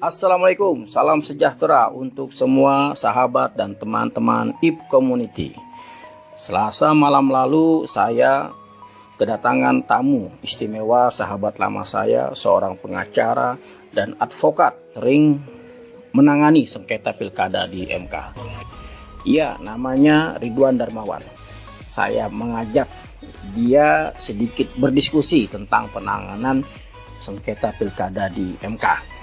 Assalamualaikum, salam sejahtera untuk semua sahabat dan teman-teman IP Community. Selasa malam lalu saya kedatangan tamu istimewa, sahabat lama saya, seorang pengacara dan advokat sering menangani sengketa pilkada di MK. Ia namanya Ridwan Darmawan. Saya mengajak dia sedikit berdiskusi tentang penanganan sengketa pilkada di MK.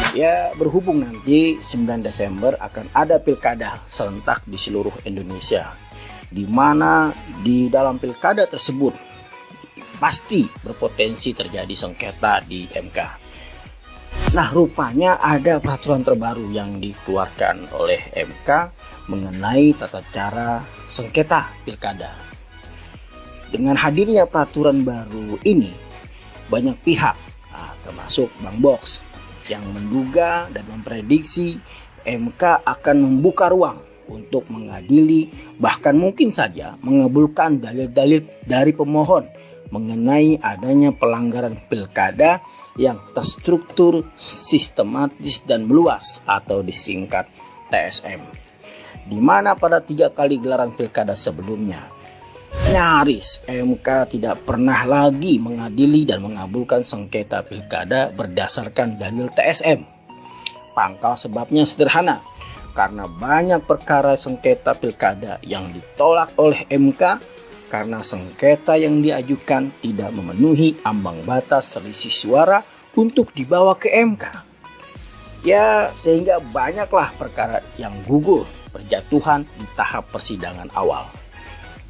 Ya, berhubung nanti 9 Desember akan ada pilkada serentak di seluruh Indonesia, di mana di dalam pilkada tersebut pasti berpotensi terjadi sengketa di MK. Nah, rupanya ada peraturan terbaru yang dikeluarkan oleh MK mengenai tata cara sengketa pilkada. Dengan hadirnya peraturan baru ini, banyak pihak, termasuk Bang Box, yang menduga dan memprediksi MK akan membuka ruang untuk mengadili, bahkan mungkin saja mengabulkan dalil-dalil dari pemohon mengenai adanya pelanggaran pilkada yang terstruktur, sistematis dan meluas atau disingkat TSM, di mana pada 3 kali gelaran pilkada sebelumnya nyaris MK tidak pernah lagi mengadili dan mengabulkan sengketa pilkada berdasarkan dalil TSM. Pangkal sebabnya sederhana, karena banyak perkara sengketa pilkada yang ditolak oleh MK karena sengketa yang diajukan tidak memenuhi ambang batas selisih suara untuk dibawa ke MK. Ya, sehingga banyaklah perkara yang gugur berjatuhan di tahap persidangan awal.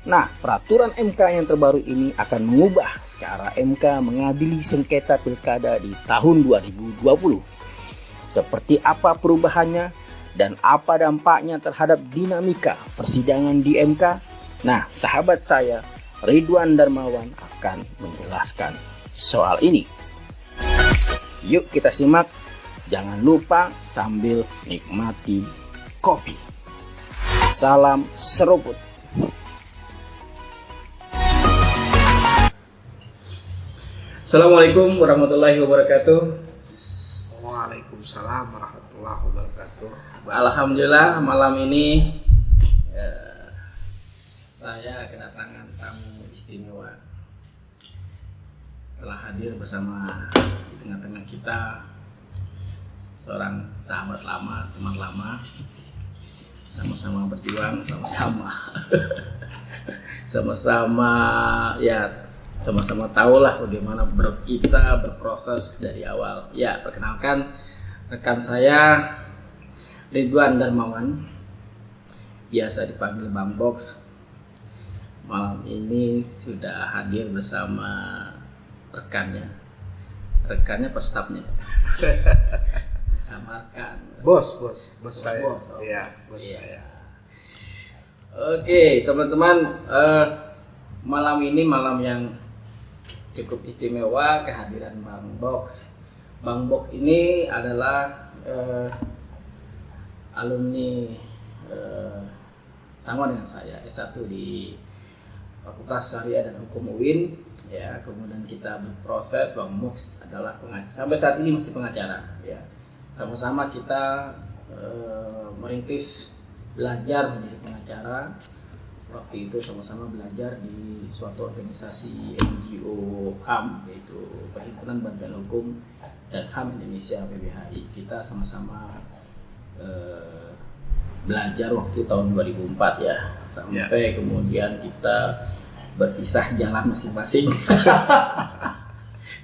Nah, peraturan MK yang terbaru ini akan mengubah cara MK mengadili sengketa pilkada di tahun 2020. Seperti apa perubahannya dan apa dampaknya terhadap dinamika persidangan di MK? Nah, sahabat saya Ridwan Darmawan akan menjelaskan soal ini. Yuk kita simak, jangan lupa sambil nikmati kopi. Salam seruput. Assalamualaikum warahmatullahi wabarakatuh. Waalaikumsalam warahmatullahi wabarakatuh. Alhamdulillah, malam ini saya kedatangan tamu istimewa. Telah hadir bersama di tengah-tengah kita seorang sahabat lama, teman lama, sama-sama berjuang, sama-sama tahulah bagaimana kita berproses dari awal. Ya, perkenalkan rekan saya Ridwan Darmawan, biasa dipanggil Bang Box. Malam ini sudah hadir bersama rekannya pestapnya. Samarkan. Bos saya. Bos saya. Oke, teman-teman, malam ini malam yang cukup istimewa, kehadiran Bang Box. Bang Box ini adalah alumni sama dengan saya, S1 di Fakultas Syariah dan Hukum UIN. Ya, kemudian kita berproses. Bang Box adalah pengacara, sampai saat ini masih pengacara. Ya, sama-sama kita merintis belajar menjadi pengacara. Waktu itu sama-sama belajar di suatu organisasi NGO HAM, yaitu Perhimpunan Bantuan Hukum dan HAM Indonesia (PBHI). Kita sama-sama belajar waktu tahun 2004 ya, sampai kemudian kita berpisah jalan masing-masing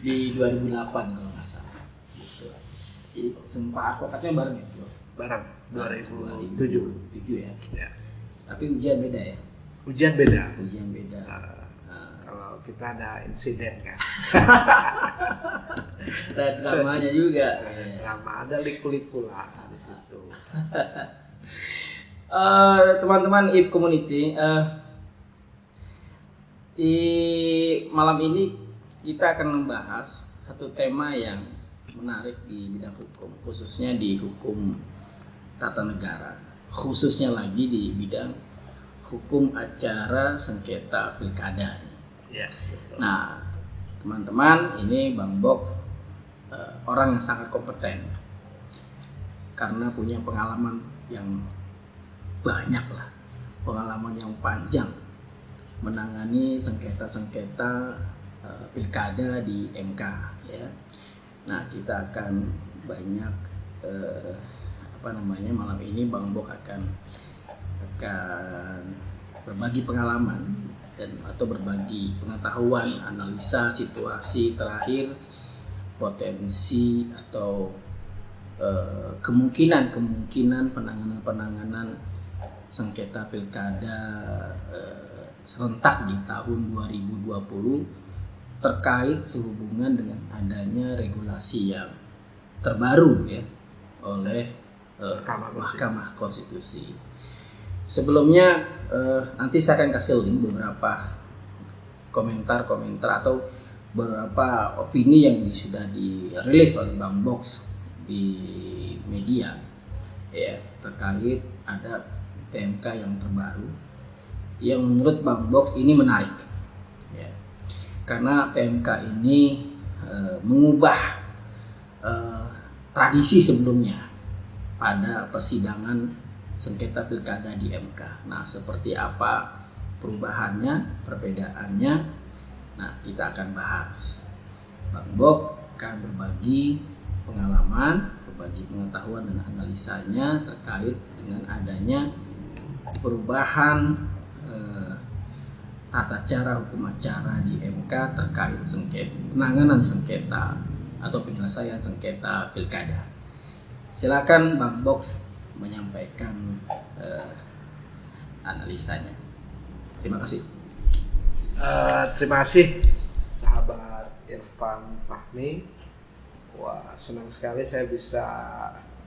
di 2008 kalau nggak salah. Gitu. Jadi sempat advokatnya bareng ya, Barang 2007 ya. Ya. Tapi ujian beda ya. Ujian beda. Kalau kita ada insiden kan. ada dramanya juga. Drama, ada liku-liku lah di situ. Teman-teman IP Community, di malam ini kita akan membahas satu tema yang menarik di bidang hukum, khususnya di hukum tata negara, khususnya lagi di bidang hukum acara sengketa pilkada. Ya, betul. Nah, teman-teman, ini Bang Box orang yang sangat kompeten karena punya pengalaman yang banyak lah, pengalaman yang panjang menangani sengketa-sengketa pilkada di MK ya. Nah, kita akan banyak malam ini Bang Bok akan berbagi pengalaman dan atau berbagi pengetahuan, analisa situasi terakhir, potensi atau kemungkinan penanganan sengketa pilkada serentak di tahun 2020 terkait sehubungan dengan adanya regulasi yang terbaru ya oleh Mahkamah Konstitusi. Sebelumnya nanti saya akan kasih link beberapa komentar atau beberapa opini yang sudah dirilis oleh Bang Box di media ya terkait ada PMK yang terbaru yang menurut Bang Box ini menarik ya. Karena PMK ini mengubah tradisi sebelumnya pada persidangan sengketa pilkada di MK. Nah, seperti apa perubahannya, perbedaannya? Nah, kita akan bahas. Bang Box akan berbagi pengalaman, berbagi pengetahuan dan analisanya terkait dengan adanya perubahan tata cara hukum acara di MK terkait penanganan sengketa atau penyelesaian sengketa pilkada. Silakan Bang Box menyampaikan analisanya. Terima kasih. Terima kasih sahabat Irfan Fahmi. Wah, senang sekali saya bisa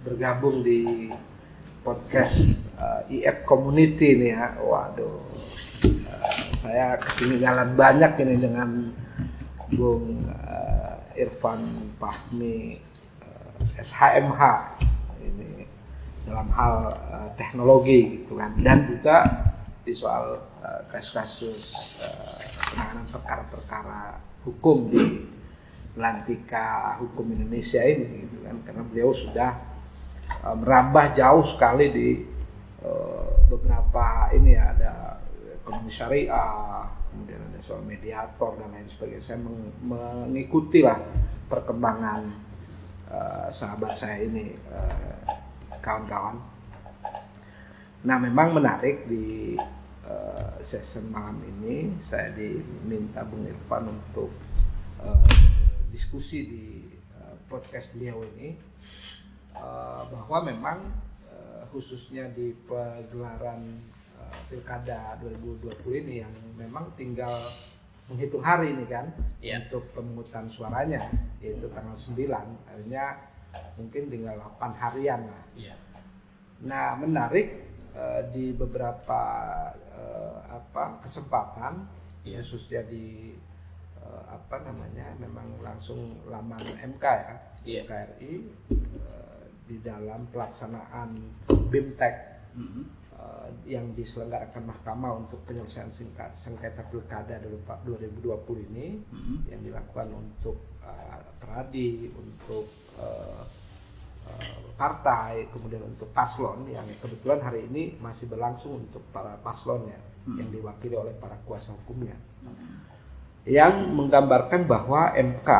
bergabung di podcast IF Community nih ya. Waduh, saya ketinggalan banyak ini dengan Bung Irfan Fahmi SHMH ini dalam hal teknologi gitu kan, dan juga di soal kasus-kasus penanganan perkara-perkara hukum di Lantika Hukum Indonesia ini gitu kan, karena beliau sudah merambah jauh sekali di beberapa ini ya, ada ekonomi syariah, kemudian ada soal mediator dan lain sebagainya. Saya mengikuti lah perkembangan sahabat saya ini, kawan-kawan. Nah, memang menarik di sesi malam ini saya diminta Bung Irfan untuk diskusi di podcast beliau ini, bahwa memang khususnya di pegelaran Pilkada 2020 ini yang memang tinggal menghitung hari ini kan untuk pemungutan suaranya, yaitu tanggal 9, artinya mungkin tinggal 8 harian lah. Nah, menarik di beberapa kesempatan, khususnya di memang langsung laman MK ya, KRI, di dalam pelaksanaan BIMTEK yang diselenggarakan Mahkamah untuk penyelesaian sengketa pilkada 2020 ini, yang dilakukan untuk peradi, untuk partai, kemudian untuk paslon, yang kebetulan hari ini masih berlangsung untuk para paslonnya yang diwakili oleh para kuasa hukumnya, yang menggambarkan bahwa MK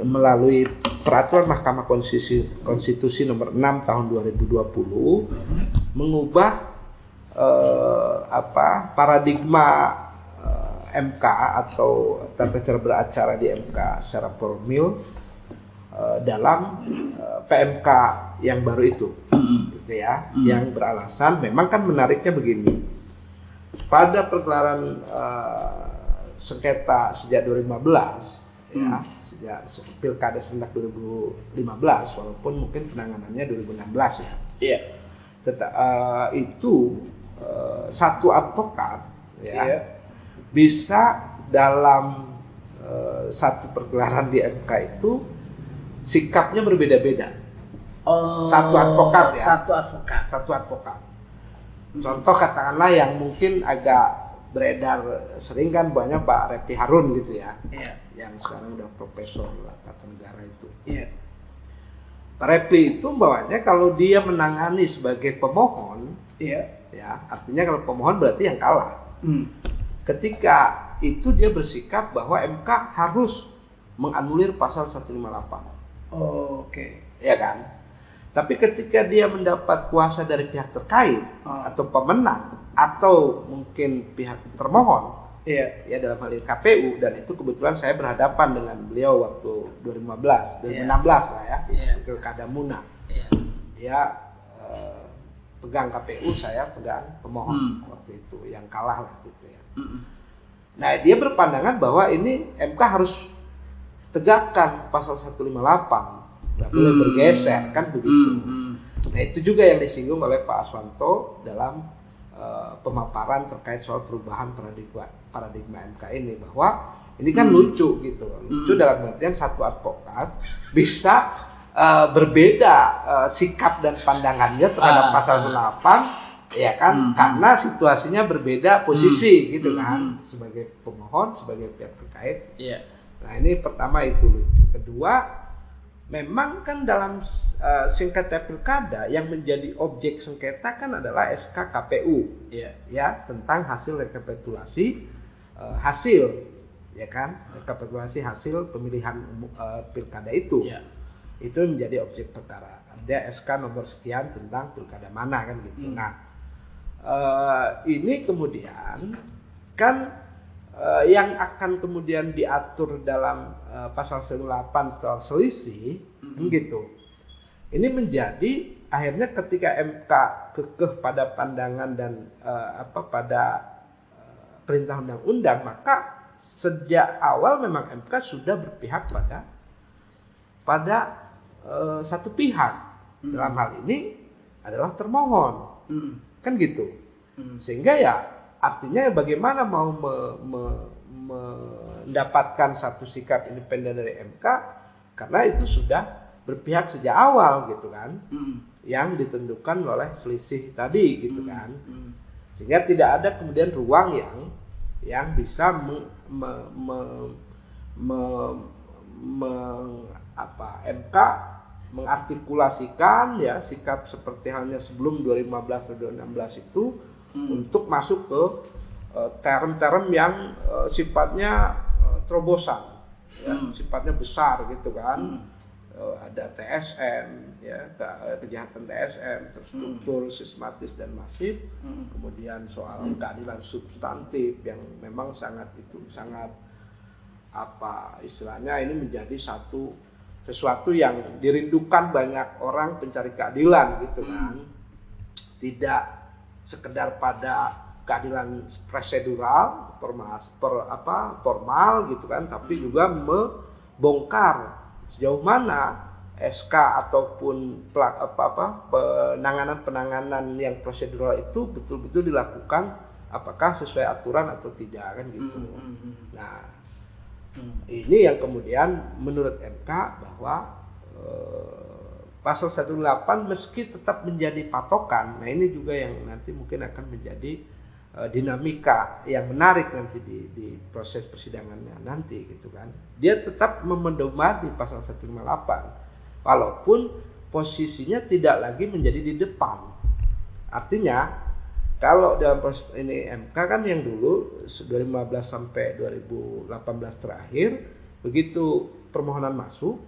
melalui peraturan Mahkamah Konstitusi nomor 6 tahun 2020 mengubah paradigma MK atau tata cara beracara di MK secara formil dalam PMK yang baru itu, gitu ya, yang beralasan memang kan menariknya begini, pada pergelaran sengketa sejak 2015 ya, sejak pilkada serentak 2015, walaupun mungkin penanganannya 2016 ya. Iya. Itu satu advokat ya bisa dalam satu pergelaran di MK itu sikapnya berbeda-beda. Satu advokat ya. Satu advokat. Contoh katakanlah yang mungkin agak beredar sering kan banyak Pak Refki Harun gitu ya. yang sekarang udah profesor tata negara itu. Iya. Pak Repli itu membawanya kalau dia menangani sebagai pemohon, Iya. ya artinya kalau pemohon berarti yang kalah. Hmm. Ketika itu dia bersikap bahwa MK harus menganulir pasal 158. Oke. Ya kan? Tapi ketika dia mendapat kuasa dari pihak terkait atau pemenang atau mungkin pihak termohon, Iya. ya dalam hal ini KPU, dan itu kebetulan saya berhadapan dengan beliau waktu 2016 lah ya, Pilkada Muna. Iya. Dia pegang KPU, saya pegang pemohon waktu itu, yang kalah lah gitu ya. Nah, dia berpandangan bahwa ini MK harus tegakkan pasal 158, nggak boleh bergeser, kan begitu. Nah, itu juga yang disinggung oleh Pak Aswanto dalam pemaparan terkait soal perubahan paradigma MK ini, bahwa ini kan lucu gitu, lucu dalam artian satu advokat bisa berbeda sikap dan pandangannya terhadap pasal 8, ya kan, karena situasinya berbeda posisi gitu kan, sebagai pemohon, sebagai pihak terkait. Iya. Nah, ini pertama itu lucu. Kedua, memang kan dalam sengketa pilkada yang menjadi objek sengketa kan adalah SK KPU, ya, tentang hasil rekapitulasi hasil, ya kan, rekapitulasi hasil pemilihan pilkada itu. Itu menjadi objek perkara. Ada SK nomor sekian tentang pilkada mana kan gitu. Nah, ini kemudian kan yang akan kemudian diatur dalam pasal 108 soal selisih, gitu. Ini menjadi akhirnya ketika MK kekeh pada pandangan dan pada perintah undang-undang, maka sejak awal memang MK sudah berpihak pada satu pihak. Dalam hal ini adalah termohon, kan gitu. Sehingga ya artinya bagaimana mau mendapatkan satu sikap independen dari MK, karena itu sudah berpihak sejak awal gitu kan, yang ditentukan oleh selisih tadi gitu kan, sehingga tidak ada kemudian ruang yang bisa MK mengartikulasikan ya sikap seperti halnya sebelum 2015 atau 2016 itu, untuk masuk ke term-term yang sifatnya terobosan, ya, sifatnya besar gitu kan. Ada TSM, ya, kejahatan TSM, terstruktur, sistematis dan masif. Kemudian soal keadilan substantif yang memang sangat istilahnya ini menjadi sesuatu yang dirindukan banyak orang pencari keadilan gitu kan. Tidak sekedar pada keadilan prosedural formal gitu kan, tapi juga membongkar sejauh mana SK ataupun penanganan yang prosedural itu betul-betul dilakukan, apakah sesuai aturan atau tidak kan gitu. Nah, ini yang kemudian menurut MK bahwa pasal 108 meski tetap menjadi patokan. Nah, ini juga yang nanti mungkin akan menjadi dinamika yang menarik nanti di proses persidangannya nanti gitu kan. Dia tetap memedoman di pasal 158 walaupun posisinya tidak lagi menjadi di depan. Artinya kalau dalam proses ini MK kan yang dulu 2015 sampai 2018 terakhir, begitu permohonan masuk,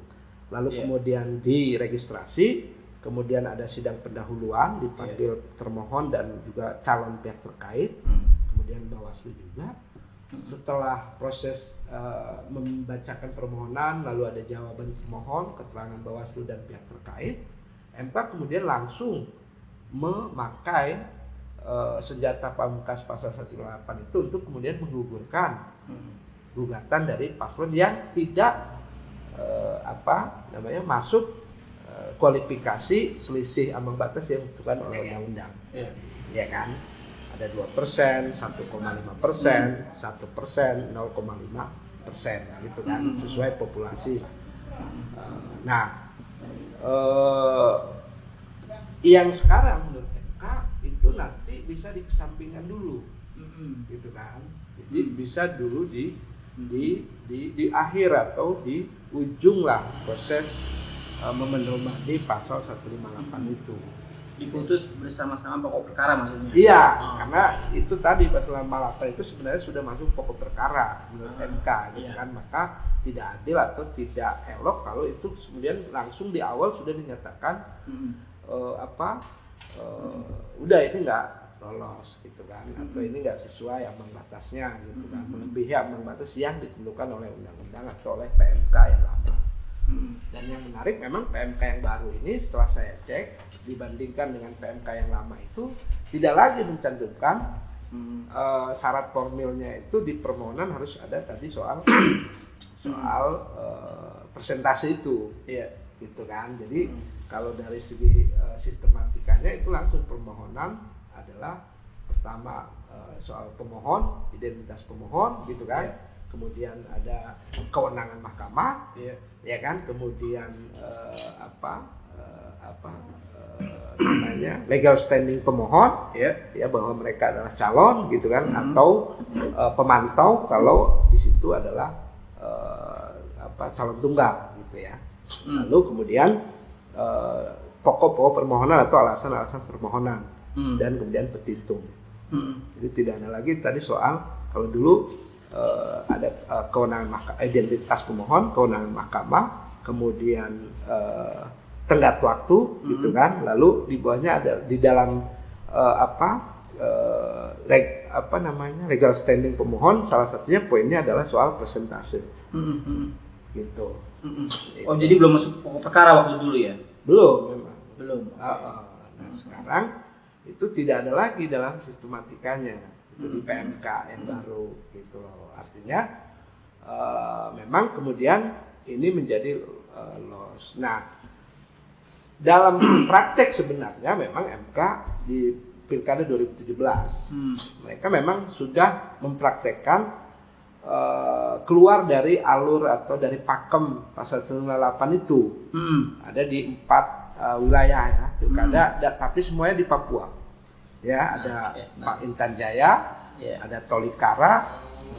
lalu kemudian diregistrasi, kemudian ada sidang pendahuluan, dipanggil termohon dan juga calon pihak terkait, kemudian Bawaslu juga. Setelah proses membacakan permohonan, lalu ada jawaban termohon, keterangan Bawaslu dan pihak terkait, MK kemudian langsung memakai senjata pamungkas pasal 108 itu untuk kemudian menggugurkan gugatan dari paslon yang tidak masuk kualifikasi selisih ambang batas yang ditentukan oleh undang-undang. Ya kan? Ada 2%, 1,5%, 1%, 0,5% gitu kan, sesuai populasi. Yang sekarang menurut MK itu nanti bisa dikesampingkan dulu, gitu kan. Jadi bisa dulu di akhir atau di ujung lah proses memedomani pasal 158 itu. Diputus bersama-sama pokok perkara maksudnya? Iya, karena itu tadi pasal 158 itu sebenarnya sudah masuk pokok perkara menurut MK gitu kan, maka tidak adil atau tidak elok kalau itu kemudian langsung di awal sudah dinyatakan udah ini nggak lolos gitu kan, atau ini nggak sesuai ambang batasnya gitu kan, melebihi ambang batas yang ditentukan oleh undang-undang atau oleh PMK yang lama. Dan yang menarik memang PMK yang baru ini setelah saya cek dibandingkan dengan PMK yang lama itu tidak lagi mencantumkan syarat formilnya itu di permohonan harus ada tadi soal persentase itu, gitu kan. Jadi kalau dari segi sistematikanya itu langsung permohonan adalah pertama soal pemohon, identitas pemohon, gitu kan. Kemudian ada kewenangan mahkamah, ya kan. Kemudian namanya legal standing pemohon, ya bahwa mereka adalah calon, gitu kan, atau pemantau kalau di situ adalah calon tunggal, gitu ya. Lalu kemudian pokok-pokok permohonan atau alasan-alasan permohonan dan kemudian petitum. Jadi tidak ada lagi tadi soal kalau dulu ada kewenangan identitas pemohon, kewenangan mahkamah, kemudian tenggat waktu, gitu kan. Lalu di bawahnya ada di dalam legal standing pemohon, salah satunya poinnya adalah soal persentase, gitu. Oh, jadi belum masuk pokok perkara waktu dulu ya? Belum, memang. Belum. Nah, sekarang itu tidak ada lagi dalam sistematikanya, itu di PMK yang baru, gitu loh. Artinya memang kemudian ini menjadi loss. Nah, dalam praktek sebenarnya memang MK di Pilkada 2017 mereka memang sudah mempraktekkan keluar dari alur atau dari pakem pasal 158 itu. Ada di 4 wilayah ya Pilkada, tapi semuanya di Papua. Ya, ada Pak Intan Jaya, ada Tolikara,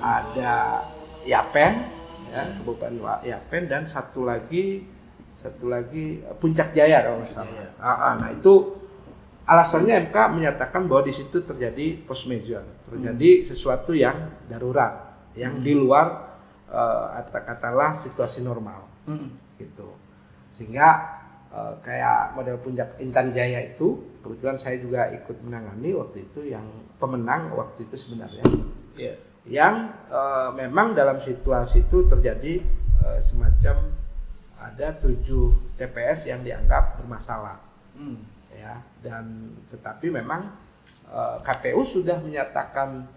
ada Yapen, ya, Kabupaten Yapen, dan satu lagi Puncak Jaya kalau nggak salah. Nah, itu alasannya MK menyatakan bahwa di situ terjadi force majeure, terjadi sesuatu yang darurat, yang di luar katakanlah situasi normal, gitu. Sehingga kayak model Puncak Intan Jaya itu kebetulan saya juga ikut menangani waktu itu, yang pemenang waktu itu sebenarnya, yang memang dalam situasi itu terjadi semacam ada 7 TPS yang dianggap bermasalah, ya, dan tetapi memang KPU sudah menyatakan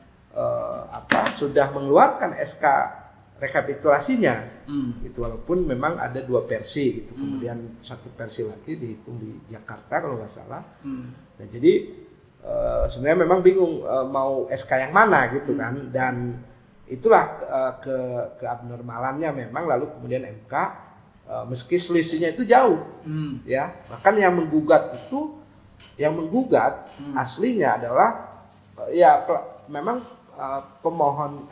sudah mengeluarkan SK rekapitulasinya, gitu, walaupun memang ada 2 versi, gitu, kemudian satu versi lagi dihitung di Jakarta kalau nggak salah. Nah, jadi sebenarnya memang bingung mau SK yang mana, gitu kan, dan itulah keabnormalannya memang. Lalu kemudian MK meski selisihnya itu jauh, ya, bahkan yang menggugat aslinya adalah memang pemohon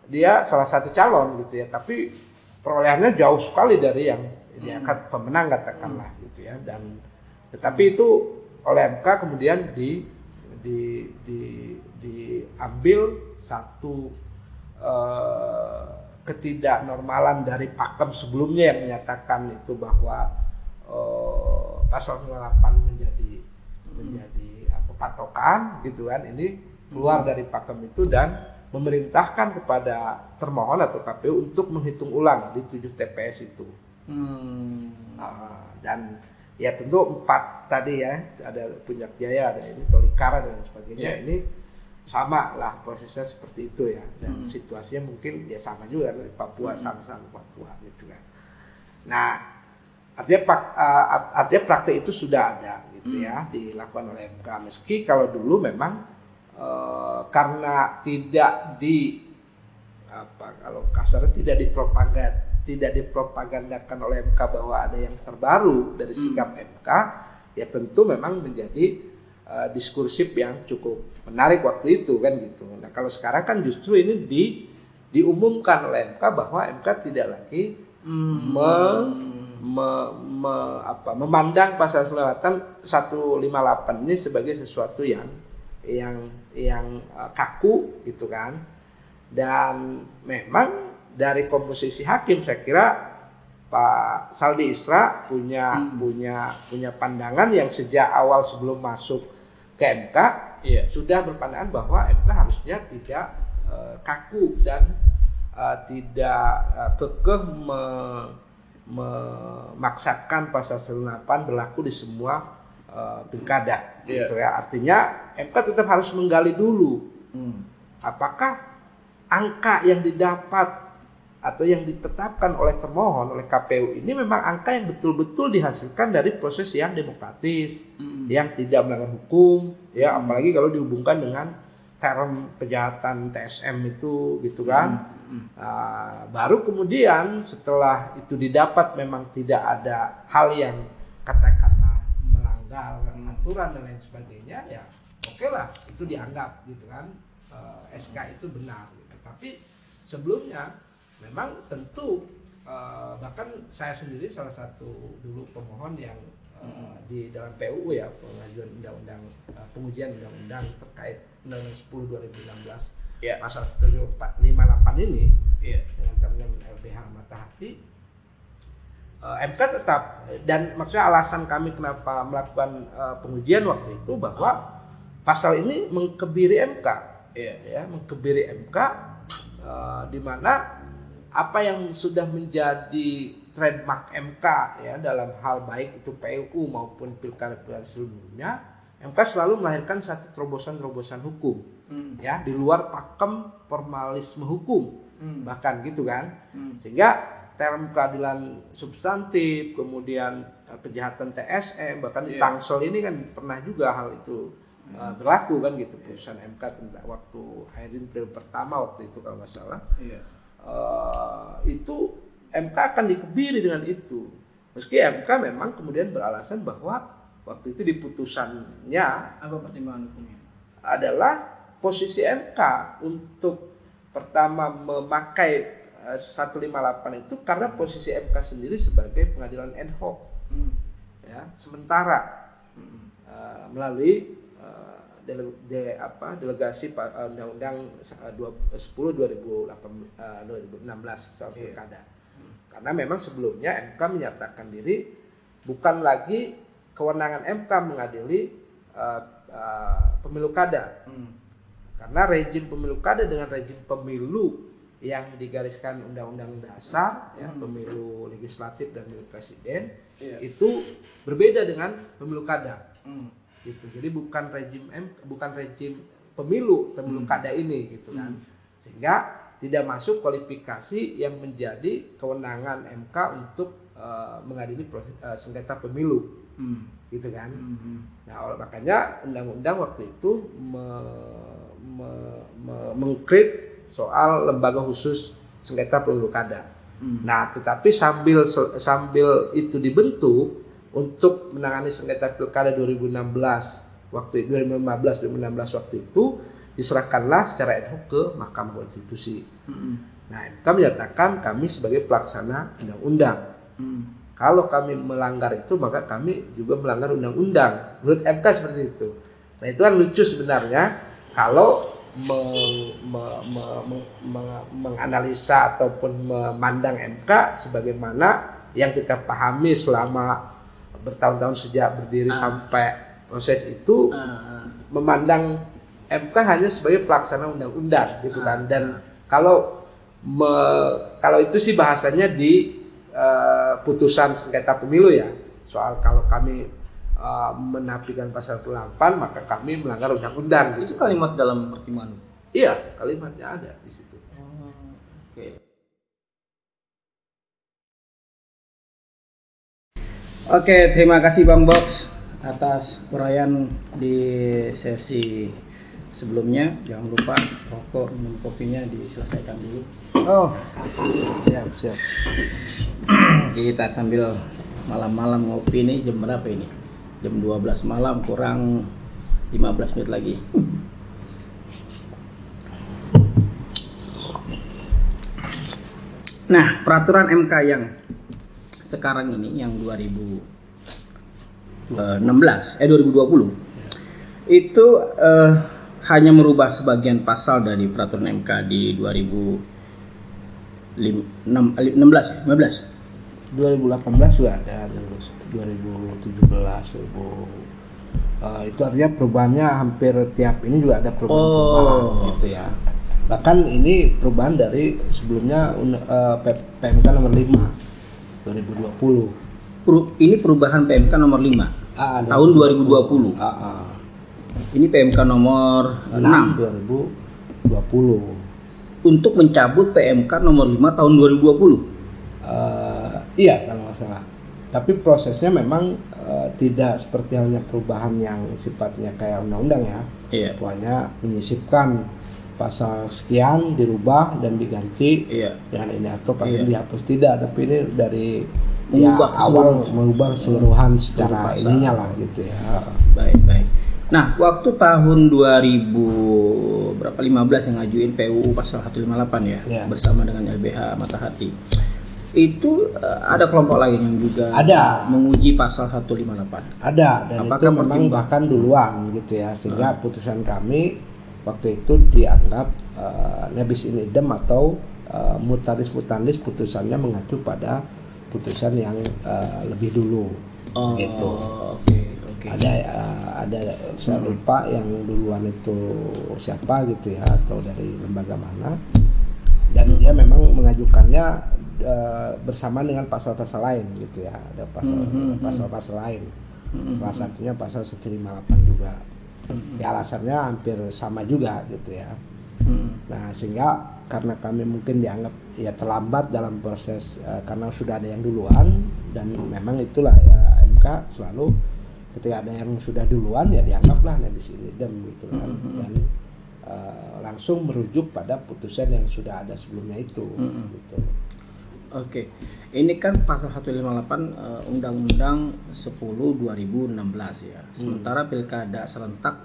dia salah satu calon, gitu ya, tapi perolehannya jauh sekali dari yang dia akan pemenang katakanlah, gitu ya. Dan tetapi itu oleh MK kemudian diambil satu ketidaknormalan dari pakem sebelumnya yang menyatakan itu bahwa pasal 98 menjadi patokan, gitu kan. Ini keluar dari pakem itu dan memerintahkan kepada termohon atau KPU untuk menghitung ulang di 7 TPS itu. Dan ya tentu 4 tadi ya, ada Puncak Jaya, ada ini Tolikara dan sebagainya, ini sama lah prosesnya seperti itu ya, dan situasinya mungkin ya sama juga dari Papua, sama-sama Papua, gitu kan. Nah, artinya praktek itu sudah ada, gitu ya, dilakukan oleh MK. Meski kalau dulu memang karena tidak kalau kasarnya tidak dipropagandakan oleh MK bahwa ada yang terbaru dari sikap MK, ya tentu memang menjadi diskursif yang cukup menarik waktu itu kan, gitu. Nah, kalau sekarang kan justru ini diumumkan oleh MK bahwa MK tidak lagi memandang pasal 158 ini sebagai sesuatu yang kaku gitu kan. Dan memang dari komposisi hakim saya kira Pak Saldi Isra punya pandangan yang sejak awal sebelum masuk ke MK sudah berpandangan bahwa MK harusnya tidak kaku dan tidak kekeh memaksakan pasal 158 berlaku di semua pilkada gitu ya. Artinya MK tetap harus menggali dulu apakah angka yang didapat atau yang ditetapkan oleh termohon, oleh KPU ini memang angka yang betul-betul dihasilkan dari proses yang demokratis, yang tidak melanggar hukum, ya apalagi kalau dihubungkan dengan term kejahatan TSM itu, gitu kan. Baru kemudian setelah itu didapat memang tidak ada hal yang katakanlah melanggar aturan dan lain sebagainya, ya oke lah itu dianggap gitu kan, SK itu benar. Gitu. Tapi sebelumnya memang tentu bahkan saya sendiri salah satu dulu pemohon yang di dalam PUU ya, pengajuan undang-undang pengujian undang-undang terkait Undang-Undang 10 2016 pasal 158 ini dengan term LBH Matahati, MK tetap, dan maksudnya alasan kami kenapa melakukan pengujian waktu itu bahwa pasal ini mengkebiri MK, ya mengkebiri MK, di mana apa yang sudah menjadi trademark MK ya dalam hal baik itu PUU maupun pilkada-pilkada sebelumnya, MK selalu melahirkan satu terobosan-terobosan hukum ya di luar pakem formalisme hukum bahkan gitu kan, sehingga term keadilan substantif, kemudian kejahatan TSM, bahkan di Tangsel ini kan pernah juga hal itu berlaku kan gitu, putusan MK tentang waktu Airin periode pertama waktu itu kalau nggak salah. Itu MK akan dikebiri dengan itu, meski MK memang kemudian beralasan bahwa waktu itu di putusannya apa pertimbangan hukumnya adalah posisi MK untuk pertama memakai 158 itu karena posisi MK sendiri sebagai pengadilan ad hoc ya sementara melalui delegasi Undang-Undang 10 2016 soal pilkada. Karena memang sebelumnya MK menyatakan diri bukan lagi kewenangan MK mengadili pemilu kada. Karena rejim pemilu kada dengan rejim pemilu yang digariskan Undang-Undang Dasar, ya, pemilu legislatif dan pemilu presiden, itu berbeda dengan pemilu kada. Gitu. Jadi bukan rejim pemilu kada ini gitu kan. Sehingga tidak masuk kualifikasi yang menjadi kewenangan MK untuk mengadili sengketa pemilu. Gitu kan. Nah, makanya undang-undang waktu itu mengkrit soal lembaga khusus sengketa pemilu kada. Nah, tetapi sambil itu dibentuk untuk menangani sengketa pilkada 2015 waktu 2015 waktu itu diserahkanlah secara ad hoc ke Mahkamah Konstitusi. Nah, MK menyatakan kami sebagai pelaksana undang-undang. Kalau kami melanggar itu maka kami juga melanggar undang-undang. Menurut MK seperti itu. Nah, itu kan lucu sebenarnya kalau menganalisa ataupun memandang MK sebagaimana yang kita pahami selama bertahun-tahun sejak berdiri sampai proses itu, memandang MK hanya sebagai pelaksana undang-undang gitu kan. Dan kalau itu sih bahasanya di putusan sengketa pemilu ya, soal kalau kami menafikan pasal 8 maka kami melanggar undang-undang gitu. Itu kalimat dalam pertimbangan. Iya, kalimatnya ada di situ. Oke, terima kasih Bang Box atas uraian di sesi sebelumnya. Jangan lupa rokok, minum kopinya diselesaikan dulu. Oh, siap. Kita sambil malam-malam ngopi nih, jam berapa ini? Jam 12 malam kurang 15 menit lagi. Nah, peraturan MK yang sekarang ini yang 2020 itu hanya merubah sebagian pasal dari peraturan MK di 2016 ya, 15. 2018 juga ada, 2017, itu artinya perubahannya hampir tiap ini juga ada perubahan gitu ya. Bahkan ini perubahan dari sebelumnya PMK nomor 5 2020. Ini perubahan PMK nomor 5 tahun 2020. Ini PMK nomor 6 2020 untuk mencabut PMK nomor 5 tahun 2020. Iya kalau nggak salah. Tapi prosesnya memang tidak seperti halnya perubahan yang sifatnya kayak undang-undang ya. Iya. Hanya menyisipkan pasal sekian dirubah dan diganti dengan ini atau pasal dihapus, tidak. Tapi ini dari mengubah keseluruhan secara ininya lah gitu ya. Baik. Nah, waktu tahun 2015 yang ngajuin PUU pasal 158 ya, bersama dengan LBH Matahati. Itu ada kelompok lain yang juga menguji pasal 158. Ada, dan apakah itu memang bahkan duluan gitu ya, sehingga putusan kami waktu itu dianggap nebis in idem atau mutatis mutandis, putusannya mengacu pada putusan yang lebih dulu gitu. Okay. Ada saya lupa yang duluan itu siapa gitu ya, atau dari lembaga mana, dan dia memang mengajukannya bersama dengan pasal-pasal lain gitu ya, ada pasal-pasal lain, salah satunya pasal 158 juga. Ya alasannya hampir sama juga gitu ya. Nah sehingga karena kami mungkin dianggap ya terlambat dalam proses karena sudah ada yang duluan, dan memang itulah ya MK selalu ketika ada yang sudah duluan ya dianggaplah nebis in idem gitu kan, dan langsung merujuk pada putusan yang sudah ada sebelumnya itu gitu. Oke. Ini kan pasal 158 Undang-Undang 10 2016 ya. Sementara pilkada serentak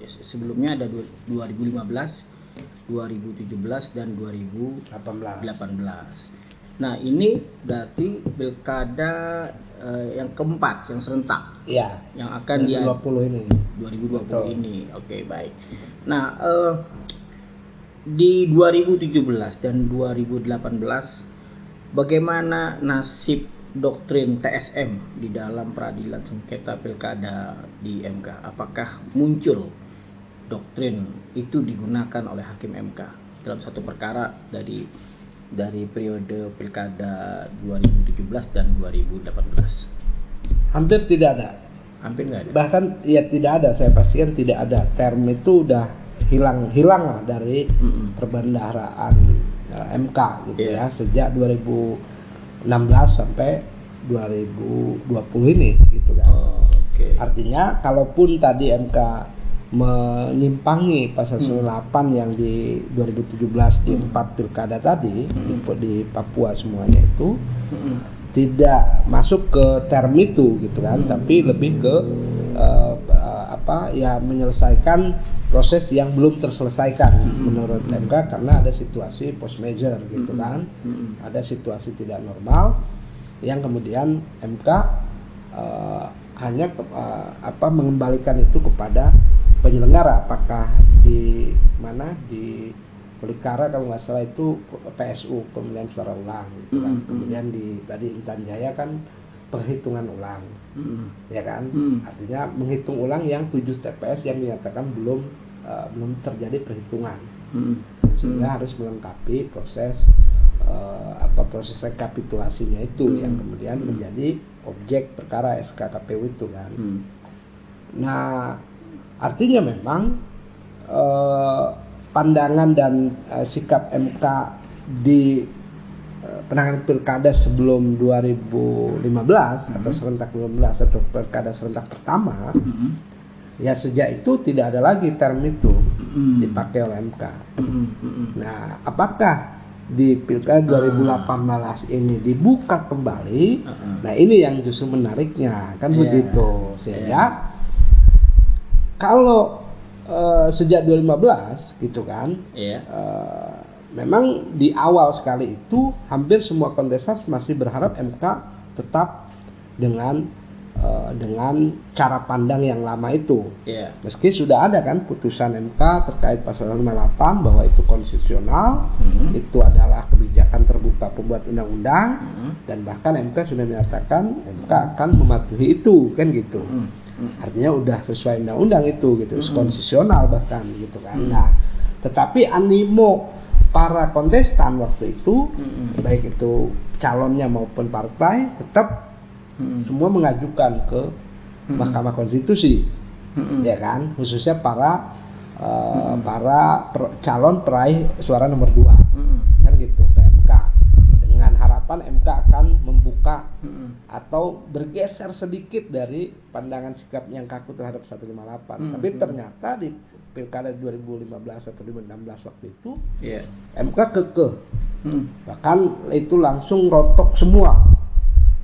sebelumnya ada 2015, 2017 dan 2018. Nah, ini berarti pilkada yang keempat yang serentak. Iya. Yang akan 2020 ini. 2020 betul. Ini. Oke, baik. Nah, di 2017 dan 2018 bagaimana nasib doktrin TSM di dalam peradilan sengketa pilkada di MK? Apakah muncul doktrin itu digunakan oleh hakim MK dalam satu perkara dari periode pilkada 2017 dan 2018? Hampir tidak ada. Hampir nggak ada. Bahkan ya tidak ada, saya pastikan tidak ada. Term itu udah hilang lah dari perbendaharaan MK gitu ya, sejak 2016 sampai 2020 ini gitu kan. Artinya kalaupun tadi MK menyimpangi pasal 98 yang di 2017 di 4 pilkada tadi di Papua semuanya itu tidak masuk ke term itu gitu kan, tapi lebih ke menyelesaikan proses yang belum terselesaikan menurut MK, karena ada situasi post measure gitu kan, ada situasi tidak normal yang kemudian MK hanya mengembalikan itu kepada penyelenggara, apakah di mana di Tolikara kalau nggak salah itu PSU, pemilihan suara ulang gitu kan, kemudian di tadi Intan Jaya kan perhitungan ulang, ya kan, artinya menghitung ulang yang 7 TPS yang dinyatakan belum terjadi perhitungan, sehingga harus melengkapi proses proses rekapitulasinya itu yang kemudian menjadi objek perkara SK KPU itu kan. Nah artinya memang pandangan dan sikap MK di penanganan pilkada sebelum 2015 atau serentak 2015 atau pilkada serentak pertama, ya sejak itu tidak ada lagi term itu dipakai oleh MK. Nah, apakah di pilkada 2018 ini dibuka kembali? Nah, ini yang justru menariknya kan begitu. Sehingga kalau sejak 2015 gitu kan, memang di awal sekali itu hampir semua kontestan masih berharap MK tetap dengan cara pandang yang lama itu. Iya. Meski sudah ada kan putusan MK terkait pasal 58 bahwa itu konstitusional, itu adalah kebijakan terbuka pembuat undang-undang, dan bahkan MK sudah menyatakan MK akan mematuhi itu kan gitu. Artinya udah sesuai undang-undang itu gitu, konstitusional bahkan gitu kan. Nah, tetapi animo para kontestan waktu itu, baik itu calonnya maupun partai, tetap semua mengajukan ke Mahkamah Konstitusi, ya kan, khususnya para calon peraih suara nomor 2, kan gitu, ke MK, dengan harapan MK akan membuka atau bergeser sedikit dari pandangan sikap yang kaku terhadap 158. Tapi ternyata di Pilkada 2015 atau 2016 waktu itu, MK kekeh, bahkan itu langsung rotok semua.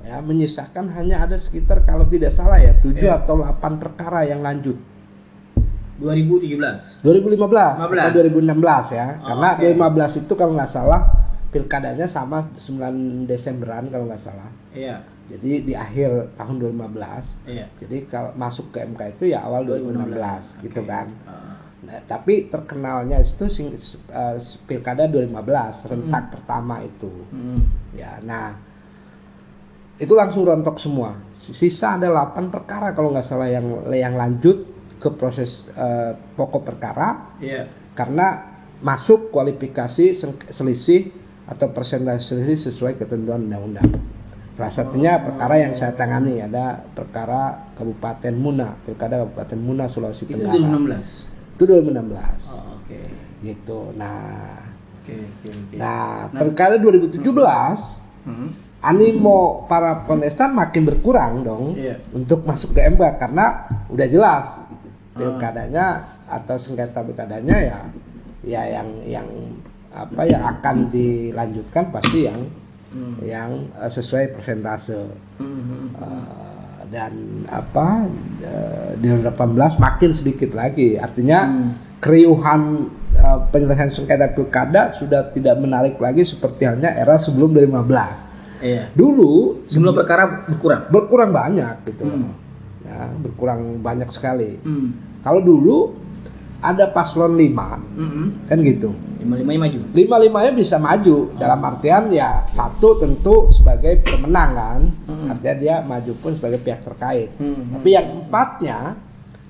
Ya, menyisakan hanya ada sekitar kalau tidak salah ya 7 atau 8 perkara yang lanjut. 2015 atau 2016 ya. Karena 2015 itu kalau nggak salah pilkadanya sama 9 Desemberan kalau nggak salah. Iya. Jadi di akhir tahun 2015. Iya. Jadi kalau masuk ke MK itu ya awal 2016 gitu kan. Nah, tapi terkenalnya itu pilkada 2015 rentak pertama itu. Ya, nah itu langsung rontok semua. Sisa ada 8 perkara kalau nggak salah yang lanjut ke proses pokok perkara, karena masuk kualifikasi selisih atau persentase selisih sesuai ketentuan undang-undang. Salah satunya perkara yang saya tangani ada perkara Kabupaten Muna, Pilkada Kabupaten Muna Sulawesi Tenggara. Itu 2016. Gitu. Nah, perkara 2017 animo para kontestan makin berkurang dong untuk masuk ke MK, karena udah jelas pilkadanya atau sengketa pilkadanya ya yang akan dilanjutkan pasti yang sesuai persentase. Dan di 2018 makin sedikit lagi, artinya keriuhan penyelesaian sengketa pilkada sudah tidak menarik lagi seperti halnya era sebelum 2015. Dulu jumlah perkara berkurang banyak gitu loh. Ya, berkurang banyak sekali. Kalau dulu ada paslon 5, kan gitu. 5-5 maju. 5-5-nya bisa maju dalam artian ya satu tentu sebagai pemenang kan. Artinya dia maju pun sebagai pihak terkait. Tapi yang 4-nya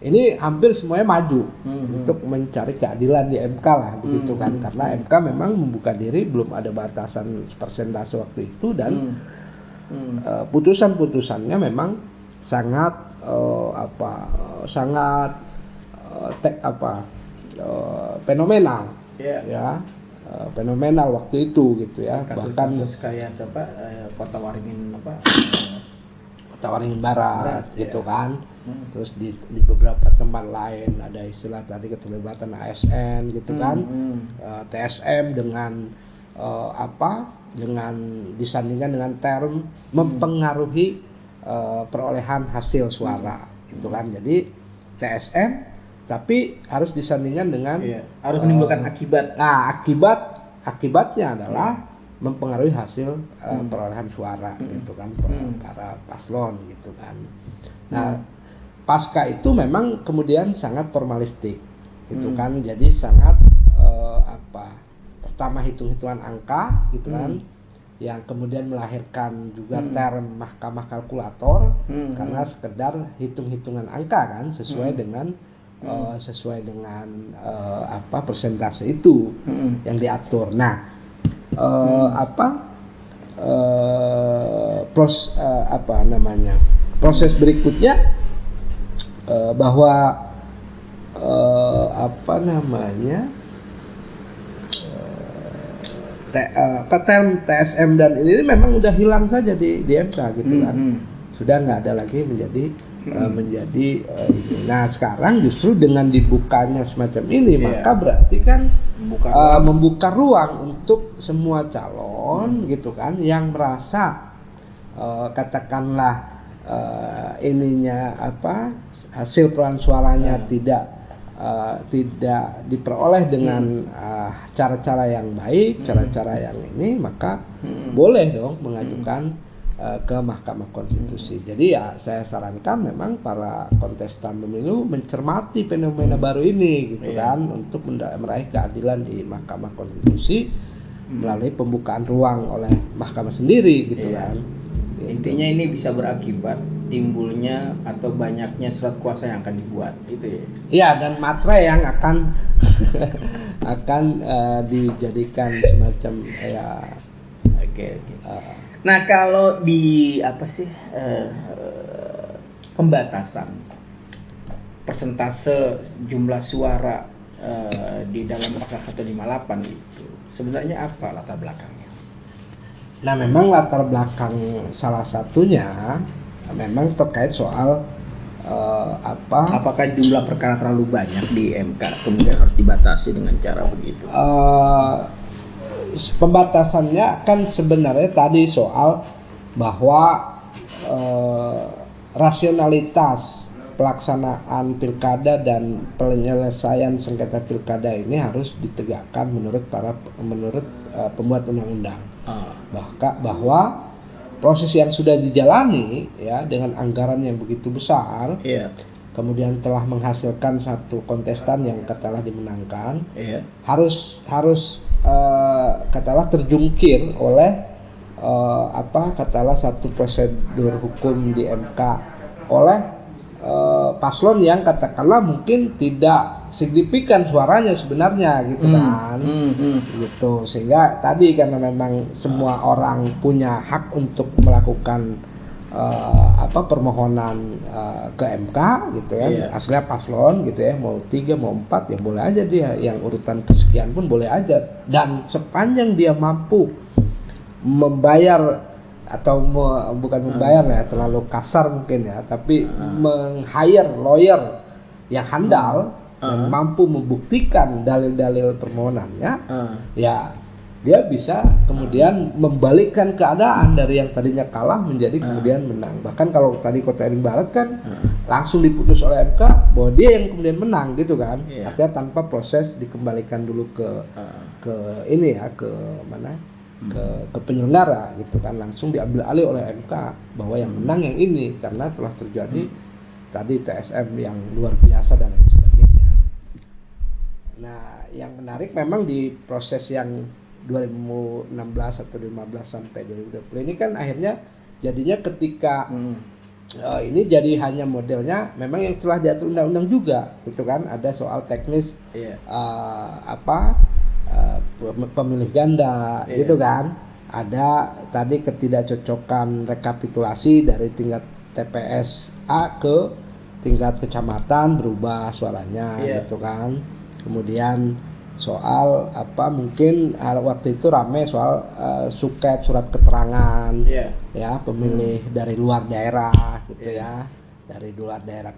ini hampir semuanya maju untuk mencari keadilan di MK lah begitu kan, karena MK memang membuka diri, belum ada batasan persentase waktu itu, dan putusan-putusannya memang sangat fenomenal ya, fenomenal waktu itu gitu ya. Bahkan kayak Kota Waringin Kota Waringin Barat gitu kan. Terus di beberapa tempat lain ada istilah tadi keterlibatan ASN gitu kan, TSM dengan dengan disandingkan dengan term mempengaruhi perolehan hasil suara gitu kan. Jadi TSM tapi harus disandingkan dengan harus menimbulkan akibat. Nah, akibatnya adalah mempengaruhi hasil perolehan suara gitu kan, para paslon gitu kan. Nah, pasca itu memang kemudian sangat formalistik gitu kan, jadi sangat pertama hitung-hitungan angka gitu kan, yang kemudian melahirkan juga term mahkamah kalkulator, karena sekedar hitung-hitungan angka kan sesuai dengan persentase itu yang diatur. Nah, proses berikutnya bahwa term TSM dan ini memang udah hilang saja di MK gitu kan, sudah nggak ada lagi menjadi nah sekarang justru dengan dibukanya semacam ini maka berarti kan membuka ruang untuk semua calon gitu kan, yang merasa katakanlah hasil perolehan suaranya tidak tidak diperoleh dengan cara-cara yang baik, cara-cara yang ini, maka boleh dong mengajukan ke Mahkamah Konstitusi. Jadi ya saya sarankan memang para kontestan pemilu mencermati fenomena baru ini gitu kan, untuk meraih keadilan di Mahkamah Konstitusi melalui pembukaan ruang oleh mahkamah sendiri gitu kan. Intinya ini bisa berakibat timbulnya atau banyaknya surat kuasa yang akan dibuat, itu ya. Iya, dan materai yang akan akan dijadikan semacam ya. Oke. Nah, kalau di pembatasan persentase jumlah suara di dalam pasal 158 itu sebenarnya apa latar belakangnya? Nah, memang latar belakang salah satunya memang terkait soal apakah jumlah perkara terlalu banyak di MK kemudian harus dibatasi dengan cara begitu? Pembatasannya kan sebenarnya tadi soal bahwa rasionalitas pelaksanaan pilkada dan penyelesaian sengketa pilkada ini harus ditegakkan menurut pembuat undang-undang. Bahwa proses yang sudah dijalani ya dengan anggaran yang begitu besar, kemudian telah menghasilkan satu kontestan yang katakanlah dimenangkan, harus katakanlah terjungkir oleh katakanlah satu prosedur hukum di MK oleh paslon yang katakanlah mungkin tidak signifikan suaranya sebenarnya gitu kan. Gitu, sehingga tadi karena memang semua orang punya hak untuk melakukan permohonan ke MK gitu kan, aslinya paslon gitu ya, mau 3 mau 4 ya boleh aja dia, yang urutan kesekian pun boleh aja, dan sepanjang dia mampu membayar atau bukan membayar ya, terlalu kasar mungkin ya, tapi meng-hire lawyer yang handal yang mampu membuktikan dalil-dalil permohonannya, ya dia bisa kemudian membalikkan keadaan dari yang tadinya kalah menjadi kemudian menang. Bahkan kalau tadi Kota Erin Barat kan langsung diputus oleh MK bahwa dia yang kemudian menang gitu kan, artinya tanpa proses dikembalikan dulu ke ini ya, ke mana, ke penyelenggara gitu kan, langsung diambil alih oleh MK bahwa yang menang yang ini karena telah terjadi tadi TSM yang luar biasa dan lain sebagainya. Nah, yang menarik memang di proses yang 2016 atau 2015 sampai 2020 ini kan akhirnya jadinya ketika ini jadi hanya modelnya memang yang telah diatur undang-undang juga gitu kan, ada soal teknis pemilih ganda gitu kan, ada tadi ketidakcocokan rekapitulasi dari tingkat TPS A ke tingkat kecamatan berubah suaranya gitu kan, kemudian soal mungkin waktu itu ramai soal suket surat keterangan ya pemilih dari luar daerah gitu ya, dari luar daerah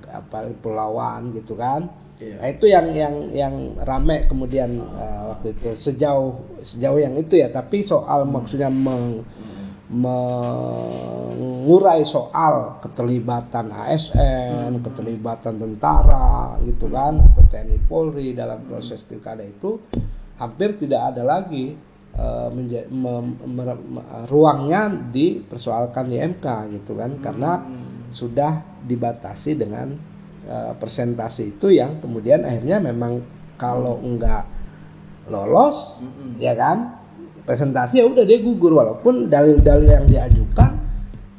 pulauan gitu kan. Nah, itu yang ramai kemudian waktu itu sejauh yang itu ya, tapi soal maksudnya mengurai soal keterlibatan ASN, keterlibatan tentara gitu kan, atau TNI Polri dalam proses pilkada itu hampir tidak ada lagi ruangnya dipersoalkan di MK gitu kan, karena sudah dibatasi dengan persentase itu yang kemudian akhirnya memang kalau enggak lolos ya kan presentasi ya udah dia gugur, walaupun dalil-dalil yang diajukan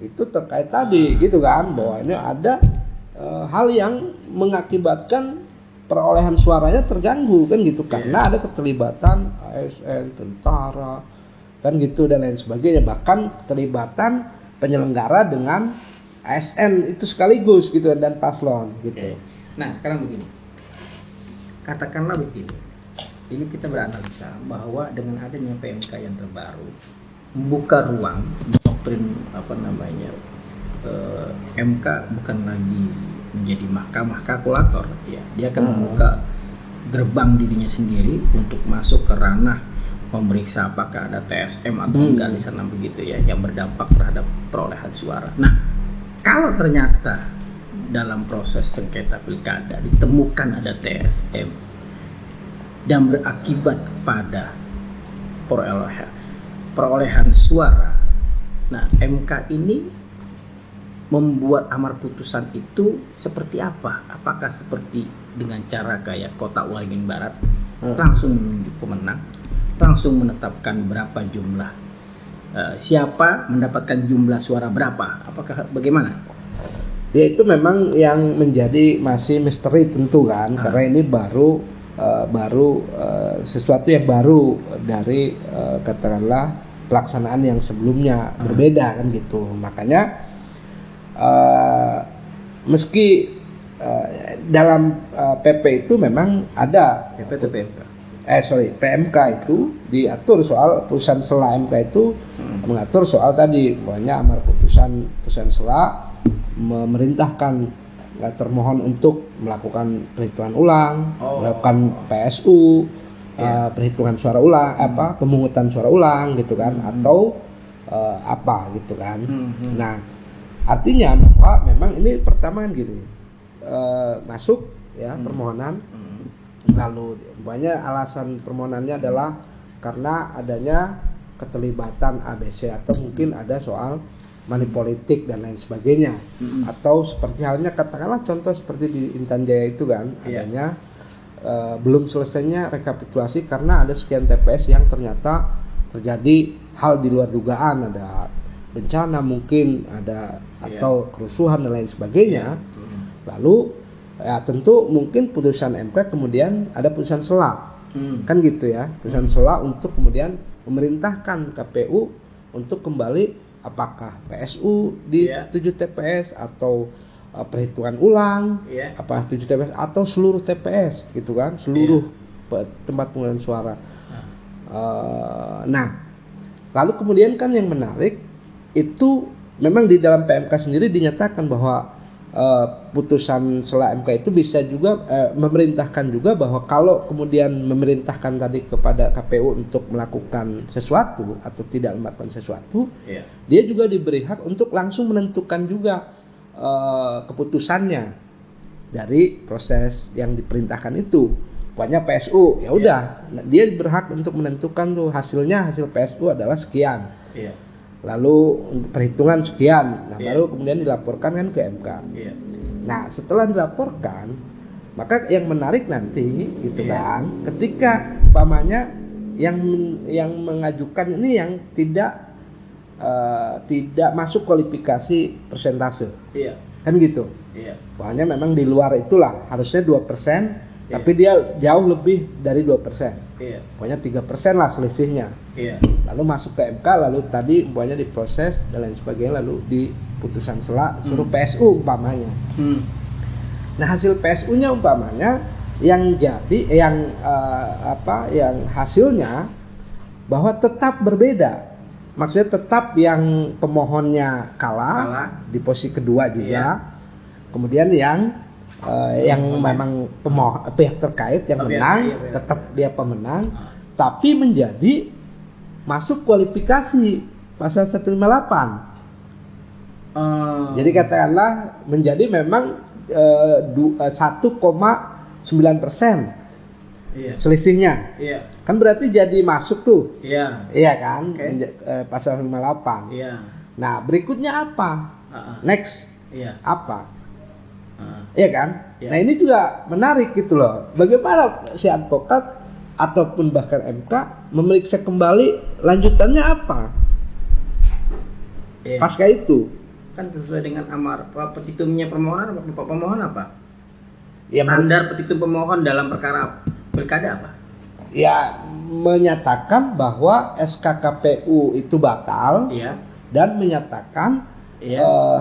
itu terkait tadi gitu kan, bahwa ini ada hal yang mengakibatkan perolehan suaranya terganggu kan gitu, karena ada keterlibatan ASN, tentara kan gitu dan lain sebagainya, bahkan keterlibatan penyelenggara dengan ASN itu sekaligus gitu dan paslon gitu. Nah, sekarang begini. Katakanlah begini. Ini kita beranalisa bahwa dengan adanya PMK yang terbaru membuka ruang doktrin MK bukan lagi menjadi mahkamah kalkulator ya. Dia akan membuka gerbang dirinya sendiri untuk masuk ke ranah memeriksa apakah ada TSM atau enggak di sana begitu ya, yang berdampak terhadap perolehan suara. Nah, kalau ternyata dalam proses sengketa pilkada ditemukan ada TSM dan berakibat pada perolehan suara. Nah, MK ini membuat amar putusan itu seperti apa? Apakah seperti dengan cara kayak Kota Waringin Barat langsung menunjuk pemenang, langsung menetapkan berapa jumlah, siapa mendapatkan jumlah suara berapa? Apakah bagaimana? Ya itu memang yang menjadi masih misteri tentu kan, karena ini baru sesuatu yang baru dari katakanlah pelaksanaan yang sebelumnya berbeda kan gitu. Makanya meski dalam PP itu memang ada PMK itu diatur soal putusan sela, MK itu mengatur soal tadi pokoknya amar putusan sela memerintahkan termohon untuk melakukan perhitungan ulang, melakukan PSU, perhitungan suara ulang, pemungutan suara ulang gitu kan, atau apa gitu kan. Nah, artinya bahwa memang ini pertama kan gini, masuk ya permohonan, lalu banyak alasan permohonannya adalah karena adanya keterlibatan ABC atau mungkin ada soal money politik dan lain sebagainya, atau seperti halnya katakanlah contoh seperti di Intan Jaya itu kan, adanya belum selesainya rekapitulasi karena ada sekian TPS yang ternyata terjadi hal di luar dugaan, ada bencana mungkin, ada atau kerusuhan dan lain sebagainya. Lalu ya tentu mungkin putusan MK kemudian ada putusan sela, kan gitu ya, putusan sela untuk kemudian memerintahkan KPU untuk kembali apakah PSU di 7 TPS atau perhitungan ulang, apa 7 TPS atau seluruh TPS gitu kan, seluruh tempat pemungutan suara. Nah, lalu kemudian kan yang menarik itu memang di dalam PMK sendiri dinyatakan bahwa putusan sela MK itu bisa juga memerintahkan juga bahwa kalau kemudian memerintahkan tadi kepada KPU untuk melakukan sesuatu atau tidak melakukan sesuatu, dia juga diberi hak untuk langsung menentukan juga keputusannya dari proses yang diperintahkan itu. Pokoknya PSU ya udah, dia berhak untuk menentukan tuh hasil PSU adalah sekian. Lalu perhitungan sekian, nah baru kemudian dilaporkan kan ke MK. Nah setelah dilaporkan, maka yang menarik nanti gitu kan, ketika umpamanya yang mengajukan ini yang tidak masuk kualifikasi persentase, kan gitu. Pokoknya memang di luar itulah, harusnya 2%. Tapi dia jauh lebih dari 2%. Pokoknya 3% lah selisihnya. Lalu masuk ke MK, lalu tadi umpamanya diproses dan lain sebagainya, lalu di putusan sela suruh PSU umpamanya. Nah hasil PSU-nya umpamanya yang jadi yang hasilnya bahwa tetap berbeda. Maksudnya tetap yang pemohonnya kalah di posisi kedua juga. Kemudian yang memang pihak terkait yang menang tetap dia pemenang, tapi menjadi masuk kualifikasi pasal 158. Jadi katakanlah menjadi memang 1,9% selisihnya. Kan berarti jadi masuk tuh. Iya kan? Pasal 158. Nah, berikutnya apa? Next. Apa? Iya kan? Nah ini juga menarik gitu loh. Bagaimana si advokat ataupun bahkan MK memeriksa kembali lanjutannya apa? Pasca itu Kan sesuai dengan amar petitumnya permohonan apa? Ya, standar petitum pemohon dalam perkara pilkada apa? Ya menyatakan bahwa SK KPU itu batal dan menyatakan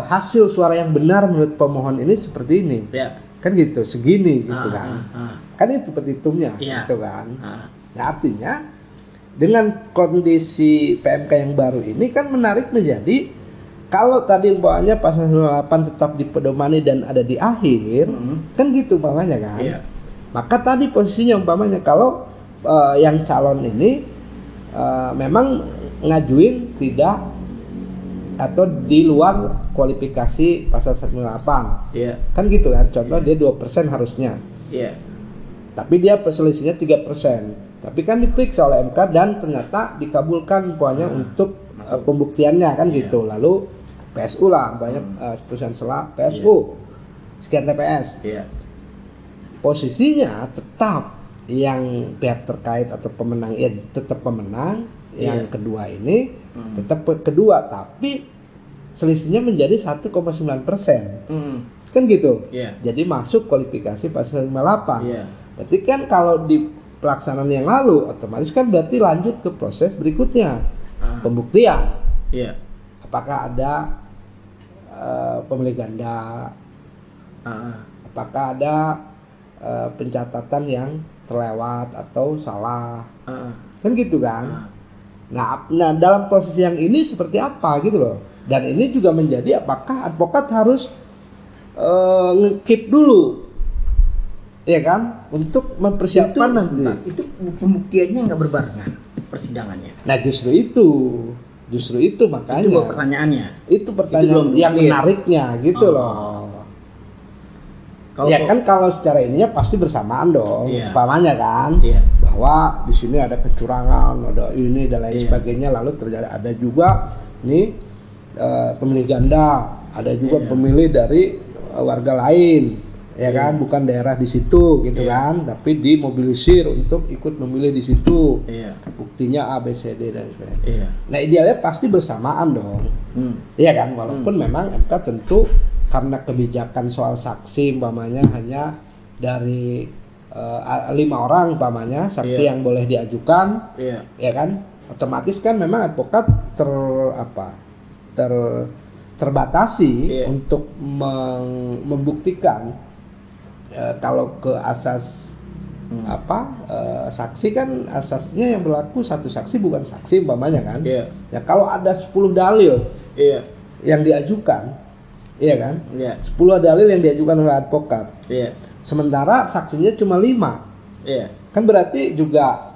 hasil suara yang benar menurut pemohon ini seperti ini, kan gitu, segini gitu kan, kan itu petitumnya, gitu kan. Nah artinya dengan kondisi PMK yang baru ini kan menarik menjadi kalau tadi umpamanya pasal 98 tetap dipedomani dan ada di akhir, kan gitu umpamanya kan. Maka tadi posisinya umpamanya kalau yang calon ini memang ngajuin tidak atau di luar kualifikasi pasal 158. Iya. Kan gitu kan, contoh dia 2% harusnya. Iya. Tapi dia selisihnya 3%. Tapi kan diperiksa oleh MK dan ternyata dikabulkan umpamanya untuk pembuktiannya kan gitu. Lalu PSU lah, banyak perusahaan selak PSU. Sekian TPS. Iya. Posisinya tetap yang pihak terkait atau pemenang ya tetap pemenang. Yang kedua ini tetap kedua, tapi selisihnya menjadi 1,9%. Kan gitu. Iya. Jadi masuk kualifikasi pasal 58. Iya. Berarti kan kalau di pelaksanaan yang lalu otomatis kan berarti lanjut ke proses berikutnya. Pembuktian. Iya. Apakah ada pemilih ganda? Apakah ada pencatatan yang terlewat atau salah? Kan gitu kan? Nah, dalam proses yang ini seperti apa gitu loh. Dan ini juga menjadi apakah advokat harus nge-keep dulu, ya kan, untuk mempersiapkan nanti. Itu pembuktiannya nggak berbarengan persidangannya. Nah justru itu makanya. Itu pertanyaannya. Itu pertanyaan yang menariknya gitu loh. Ya kan kalau secara ininya pasti bersamaan dong, umpamanya kan, bahwa di sini ada kecurangan, ada ini dan lain sebagainya, lalu terjadi ada juga nih pemilih ganda, ada juga pemilih dari warga lain, ya kan, bukan daerah di situ gitu kan, tapi dimobilisir untuk ikut memilih di situ, buktinya A, B, C, D dan sebagainya. Nah idealnya pasti bersamaan dong, ya kan, walaupun memang MK tentu karena kebijakan soal saksi umpamanya hanya dari 5 orang umpamanya saksi yang boleh diajukan, ya kan, otomatis kan memang advokat terbatasi untuk membuktikan kalau ke asas saksi kan asasnya yang berlaku satu saksi bukan saksi umpamanya kan. Ya kalau ada 10 dalil yang diajukan, iya kan? 10 dalil yang diajukan oleh advokat. Sementara saksinya cuma 5. Kan berarti juga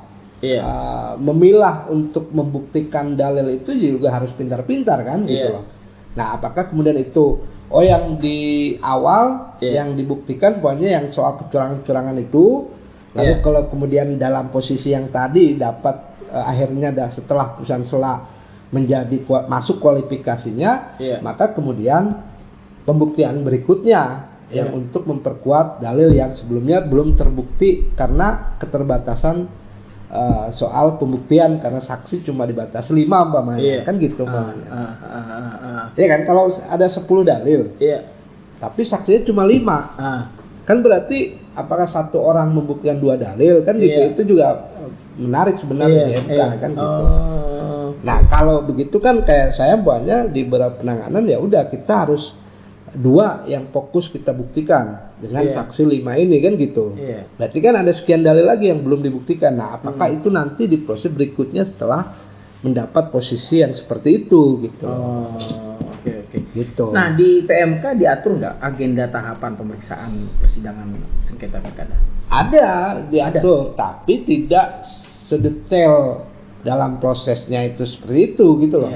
memilah untuk membuktikan dalil itu juga harus pintar-pintar kan gitu loh. Nah, apakah kemudian itu yang di awal yang dibuktikan pokoknya yang soal kecurangan-kecurangan itu, lalu kalau kemudian dalam posisi yang tadi dapat akhirnya setelah putusan sela menjadi masuk kualifikasinya, maka kemudian pembuktian berikutnya yang untuk memperkuat dalil yang sebelumnya belum terbukti karena keterbatasan soal pembuktian karena saksi cuma dibatasi 5 umpamanya, kan gitu umpamanya. Ya kan kalau ada 10 dalil, tapi saksinya cuma 5, kan berarti apakah satu orang membuktikan 2 dalil kan gitu, itu juga menarik sebenarnya di MK kan gitu. Nah kalau begitu kan kayak saya banyak di beberapa penanganan ya udah kita harus 2 yang fokus kita buktikan dengan saksi 5 ini kan gitu. Berarti kan ada sekian dalil lagi yang belum dibuktikan. Nah, apakah itu nanti di proses berikutnya setelah mendapat posisi yang seperti itu gitu. Oke. Gitu. Nah, di PMK diatur nggak agenda tahapan pemeriksaan persidangan sengketa pilkada? Ada diatur, tapi tidak sedetail dalam prosesnya itu seperti itu gitu loh.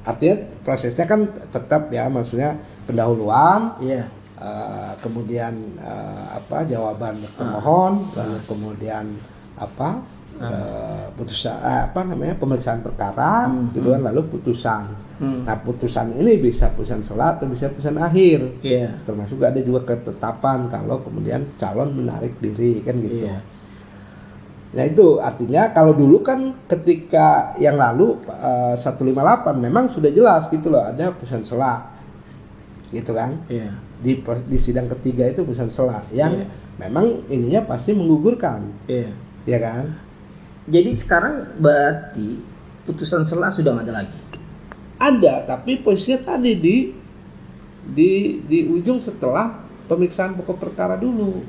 Artinya prosesnya kan tetap ya, maksudnya pendahuluan, kemudian jawaban termohon, lalu kemudian putusan pemeriksaan perkara, gitu kan, lalu putusan. Nah putusan ini bisa putusan sela atau bisa putusan akhir, termasuk ada juga ketetapan kalau kemudian calon menarik diri kan gitu. Nah itu artinya kalau dulu kan ketika yang lalu 158 memang sudah jelas gitu loh, ada putusan sela gitu kan. Di sidang ketiga itu putusan sela yang memang ininya pasti menggugurkan, ya kan. Jadi sekarang berarti putusan sela sudah nggak ada lagi? Ada, tapi posisinya tadi di ujung setelah pemeriksaan pokok perkara dulu.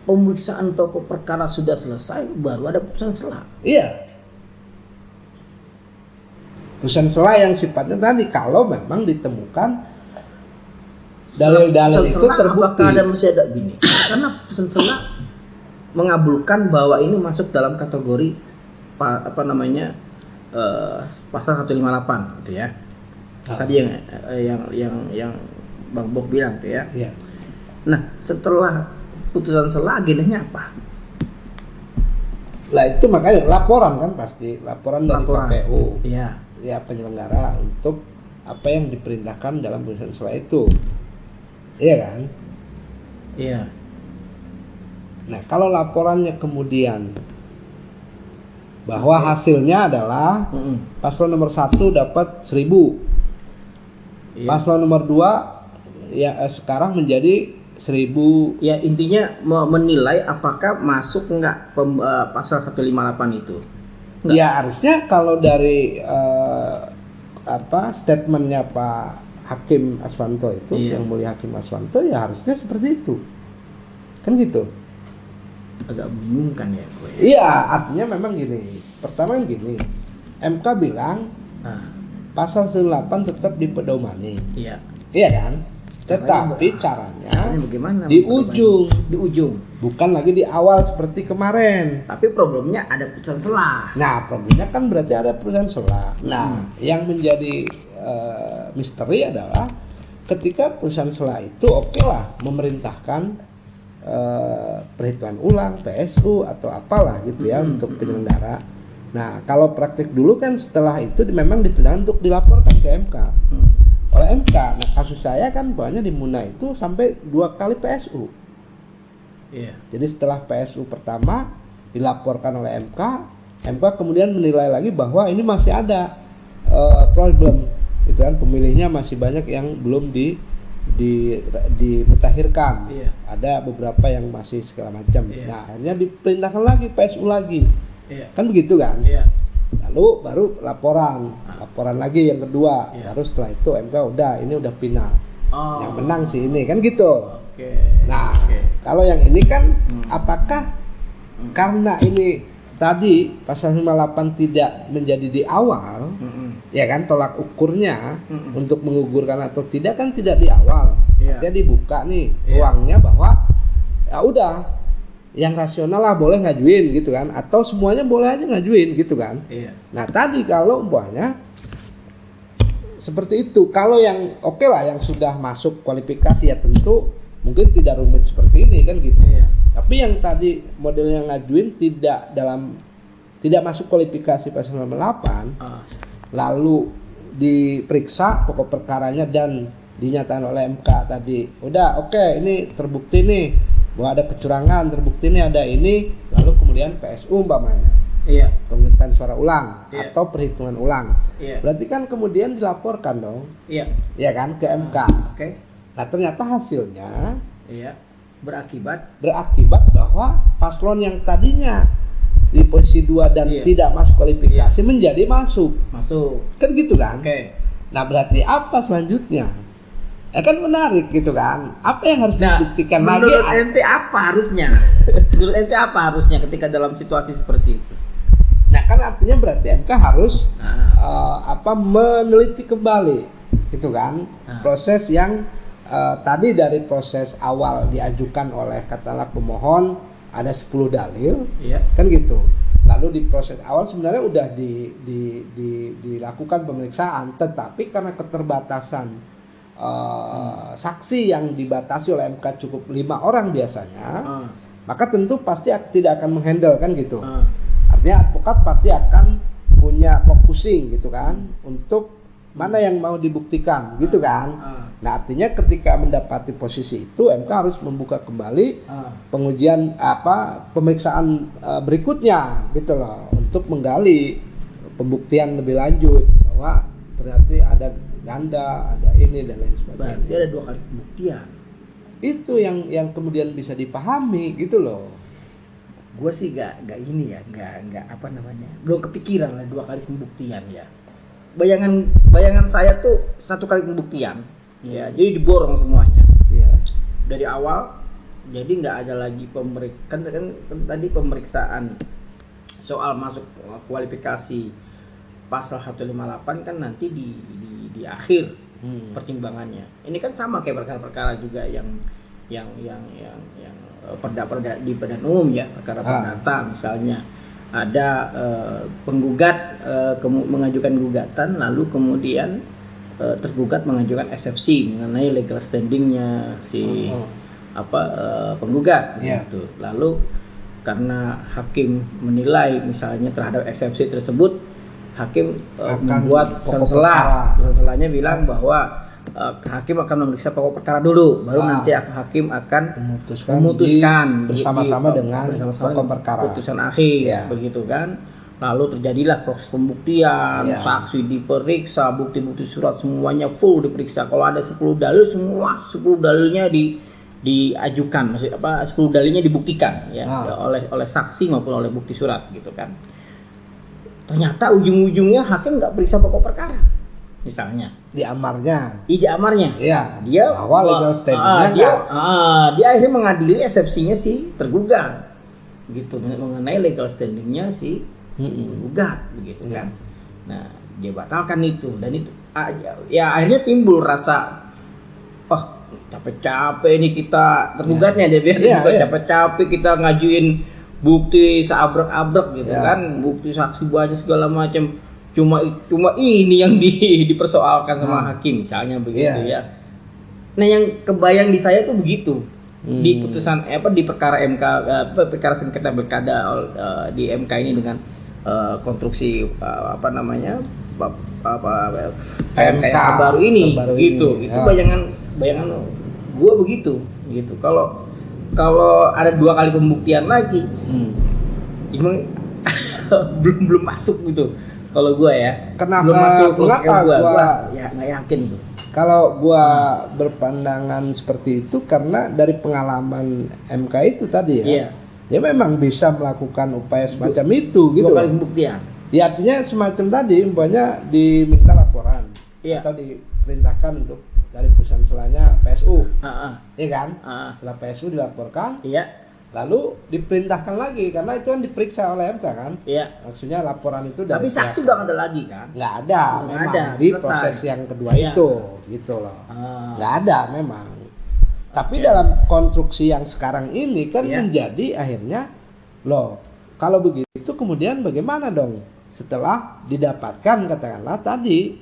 Pemeriksaan pokok perkara sudah selesai, baru ada putusan sela. Iya. Putusan sela yang sifatnya tadi kalau memang ditemukan dalil-dalil itu terbukti. Apakah ada masih ada gini? Karena putusan sela mengabulkan bahwa ini masuk dalam kategori pasal 158 gitu ya. Tadi yang Bang Bok bilang tuh ya. Iya. Nah, setelah putusan sela agendanya apa? Lah itu makanya laporan kan pasti laporan dari KPU. Iya. Ya penyelenggara untuk apa yang diperintahkan dalam putusan sela itu. Iya kan? Iya. Nah, kalau laporannya kemudian bahwa hasilnya adalah paslon nomor 1 dapat 1.000. Iya. Paslon nomor 2 ya sekarang menjadi 1.000. Ya intinya menilai apakah masuk enggak pasal 158 itu. Enggak. Ya harusnya kalau dari statementnya Pak Hakim Aswanto itu, Iya. yang mulia Hakim Aswanto, ya harusnya seperti itu. Kan gitu. Agak bingung kan ya gue. Iya, artinya memang gini. Pertama gini, MK bilang pasal 98 tetap dipedomani. Iya. Iya kan? Tetapi caranya bagaimana? di ujung, bukan lagi di awal seperti kemarin. Tapi problemnya ada putusan sela. Nah, problemnya kan berarti ada putusan sela. Nah, yang menjadi misteri adalah ketika putusan sela itu oke lah memerintahkan perhitungan ulang PSU atau apalah gitu ya untuk penyelenggara. Nah, kalau praktik dulu kan setelah itu memang diperintahkan untuk dilaporkan ke MK oleh MK. Nah, kasus saya kan banyak di Muna itu sampai 2 kali PSU. Iya. Jadi setelah PSU pertama dilaporkan oleh MK, MK kemudian menilai lagi bahwa ini masih ada problem, gitu kan, pemilihnya masih banyak yang belum dimutakhirkan. Iya. Ada beberapa yang masih segala macam. Iya. Nah, akhirnya diperintahkan lagi PSU lagi. Iya. Kan begitu kan? Iya. Lalu baru laporan lagi yang kedua. Iya. Baru setelah itu MK ini udah final. Oh. Yang menang sih ini kan gitu. Oke. Nah, Oke. kalau yang ini kan apakah karena ini tadi pasal 58 tidak menjadi di awal, ya kan, tolak ukurnya untuk mengugurkan atau tidak kan tidak di awal. Iya. Jadi dibuka nih Iya. ruangnya bahwa ya udah yang rasional lah boleh ngajuin gitu kan, atau semuanya boleh aja ngajuin gitu kan. Iya. Nah, tadi kalau umpamanya seperti itu, kalau yang oke lah yang sudah masuk kualifikasi ya tentu mungkin tidak rumit seperti ini kan gitu. Iya. Tapi yang tadi modelnya ngajuin tidak masuk kualifikasi pasal 98, lalu diperiksa pokok perkaranya dan dinyatakan oleh MK tadi, udah oke, ini terbukti nih bahwa ada kecurangan, terbukti nih ada ini, lalu kemudian PSU umpamanya. Iya. Pemungutan suara ulang Iya. atau perhitungan ulang. Iya. Berarti kan kemudian dilaporkan dong. Iya. Ya kan, ke MK. Oke. Nah, ternyata hasilnya Iya. Berakibat bahwa paslon yang tadinya di posisi 2 dan Iya. tidak masuk kualifikasi menjadi masuk. masuk. Kan gitu kan? Oke. Nah, berarti apa selanjutnya? Kan menarik gitu kan. Apa yang harus Nah, dibuktikan lagi? menurut ente apa harusnya? Menurut ente apa harusnya ketika dalam situasi seperti itu? Nah, kan artinya berarti MK harus Nah. meneliti kembali gitu kan. Nah. Proses yang tadi dari proses awal diajukan oleh katakanlah pemohon ada 10 dalil, Iya. kan gitu. Lalu di proses awal sebenarnya udah dilakukan pemeriksaan, tetapi karena keterbatasan saksi yang dibatasi oleh MK cukup 5 orang biasanya, maka tentu pasti tidak akan menghandle kan gitu. Artinya advokat pasti akan punya focusing gitu kan untuk mana yang mau dibuktikan gitu kan. Nah, artinya ketika mendapati posisi itu MK harus membuka kembali pengujian pemeriksaan berikutnya gitu loh, untuk menggali pembuktian lebih lanjut bahwa ternyata ada ganda, ada ini dan lain sebagainya. Berarti ada 2 kali pembuktian. Itu yang kemudian bisa dipahami gitu loh. Gue sih gak ini ya, gak apa namanya, belum kepikiran lah 2 kali pembuktian ya. Bayangan saya tuh 1 kali pembuktian, ya. Jadi diborong semuanya. Iya. Dari awal, jadi nggak ada lagi kan tadi pemeriksaan soal masuk kualifikasi pasal 158 kan nanti di akhir pertimbangannya. Ini kan sama kayak perkara-perkara juga yang perda di badan umum ya, perkara perdata misalnya ada penggugat mengajukan gugatan lalu kemudian tergugat mengajukan eksepsi mengenai legal standingnya si penggugat Iya. gitu. Lalu karena hakim menilai misalnya terhadap eksepsi tersebut, hakim Akan membuat pokok selanya bilang bahwa hakim akan memeriksa pokok perkara dulu, baru nanti hakim akan memutuskan bersama-sama dengan pokok perkara, putusan akhir, Iya. begitu kan. Lalu terjadilah proses pembuktian, Iya. saksi diperiksa, bukti-bukti surat semuanya full diperiksa. Kalau ada 10 dalil, semua 10 dalilnya diajukan, maksud 10 dalilnya dibuktikan ya oleh saksi maupun oleh bukti surat gitu kan. Ternyata ujung-ujungnya hakim nggak periksa pokok perkara, misalnya di amarnya. Iya, dia bahwa legal standingnya dia akhirnya mengadili eksepsinya si tergugat gitu mengenai legal standingnya si gugat begitu kan. Nah, dia batalkan itu, dan itu ya akhirnya timbul rasa capek-capek ini kita tergugatnya dia biar capek-capek kita ngajuin bukti seabrek-abrek gitu kan, bukti saksi banyak segala macam, cuma ini yang dipersoalkan sama hakim misalnya begitu ya. Nah, yang kebayang di saya tuh begitu. Di putusan di perkara MK perkara sengketa pilkada di MK ini dengan konstruksi PMK baru ini gitu. Itu bayangan gue begitu gitu. Kalau ada 2 kali pembuktian lagi, emang belum masuk gitu. Kalau gue ya, kenapa? Belum masuk Kenapa gue ya nggak yakin tuh. Kalau gua berpandangan seperti itu karena dari pengalaman MK itu tadi ya. Iya. Dia memang bisa melakukan upaya semacam itu gitu. 2 kali pembuktian. Ya artinya semacam tadi umpamanya diminta laporan atau diperintahkan untuk dari perusahaan selanya PSU. Iya kan? Setelah PSU dilaporkan. Iya. Lalu diperintahkan lagi karena itu kan diperiksa oleh MK kan. Iya. Maksudnya laporan itu dari Tapi saksi udah ada lagi kan? nggak ada, memang ada, di selesai. proses yang kedua Iya. itu gitu loh. Nggak ada memang. Tapi dalam konstruksi yang sekarang ini kan menjadi akhirnya loh, kalau begitu kemudian bagaimana dong setelah didapatkan katakanlah tadi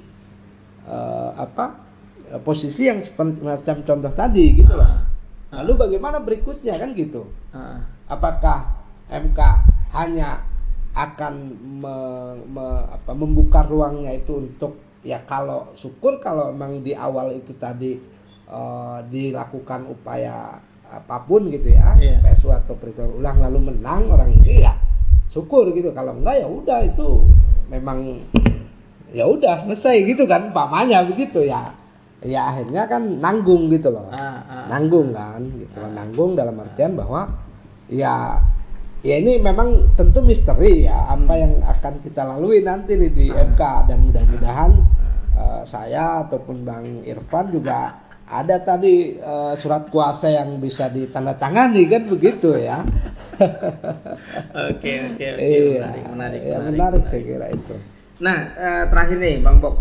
posisi yang semacam contoh tadi gitu loh. Lalu bagaimana berikutnya kan gitu? Apakah MK hanya akan membuka ruangnya itu untuk ya kalau syukur kalau memang di awal itu tadi dilakukan upaya apapun gitu ya, PSU atau perhitungan ulang lalu menang orang ini ya syukur gitu. Kalau enggak ya udah itu memang ya udah selesai gitu kan, umpamanya begitu ya. Ya akhirnya kan nanggung gitu loh. Nanggung kan gitu loh. Nanggung dalam artian bahwa ya ini memang tentu misteri ya apa yang akan kita lalui nanti nih di MK, dan mudah-mudahan saya ataupun Bang Irfan juga ada tadi surat kuasa yang bisa ditandatangani kan begitu ya. Oke. Menarik saya kira itu. Nah, terakhir nih Bang Bob,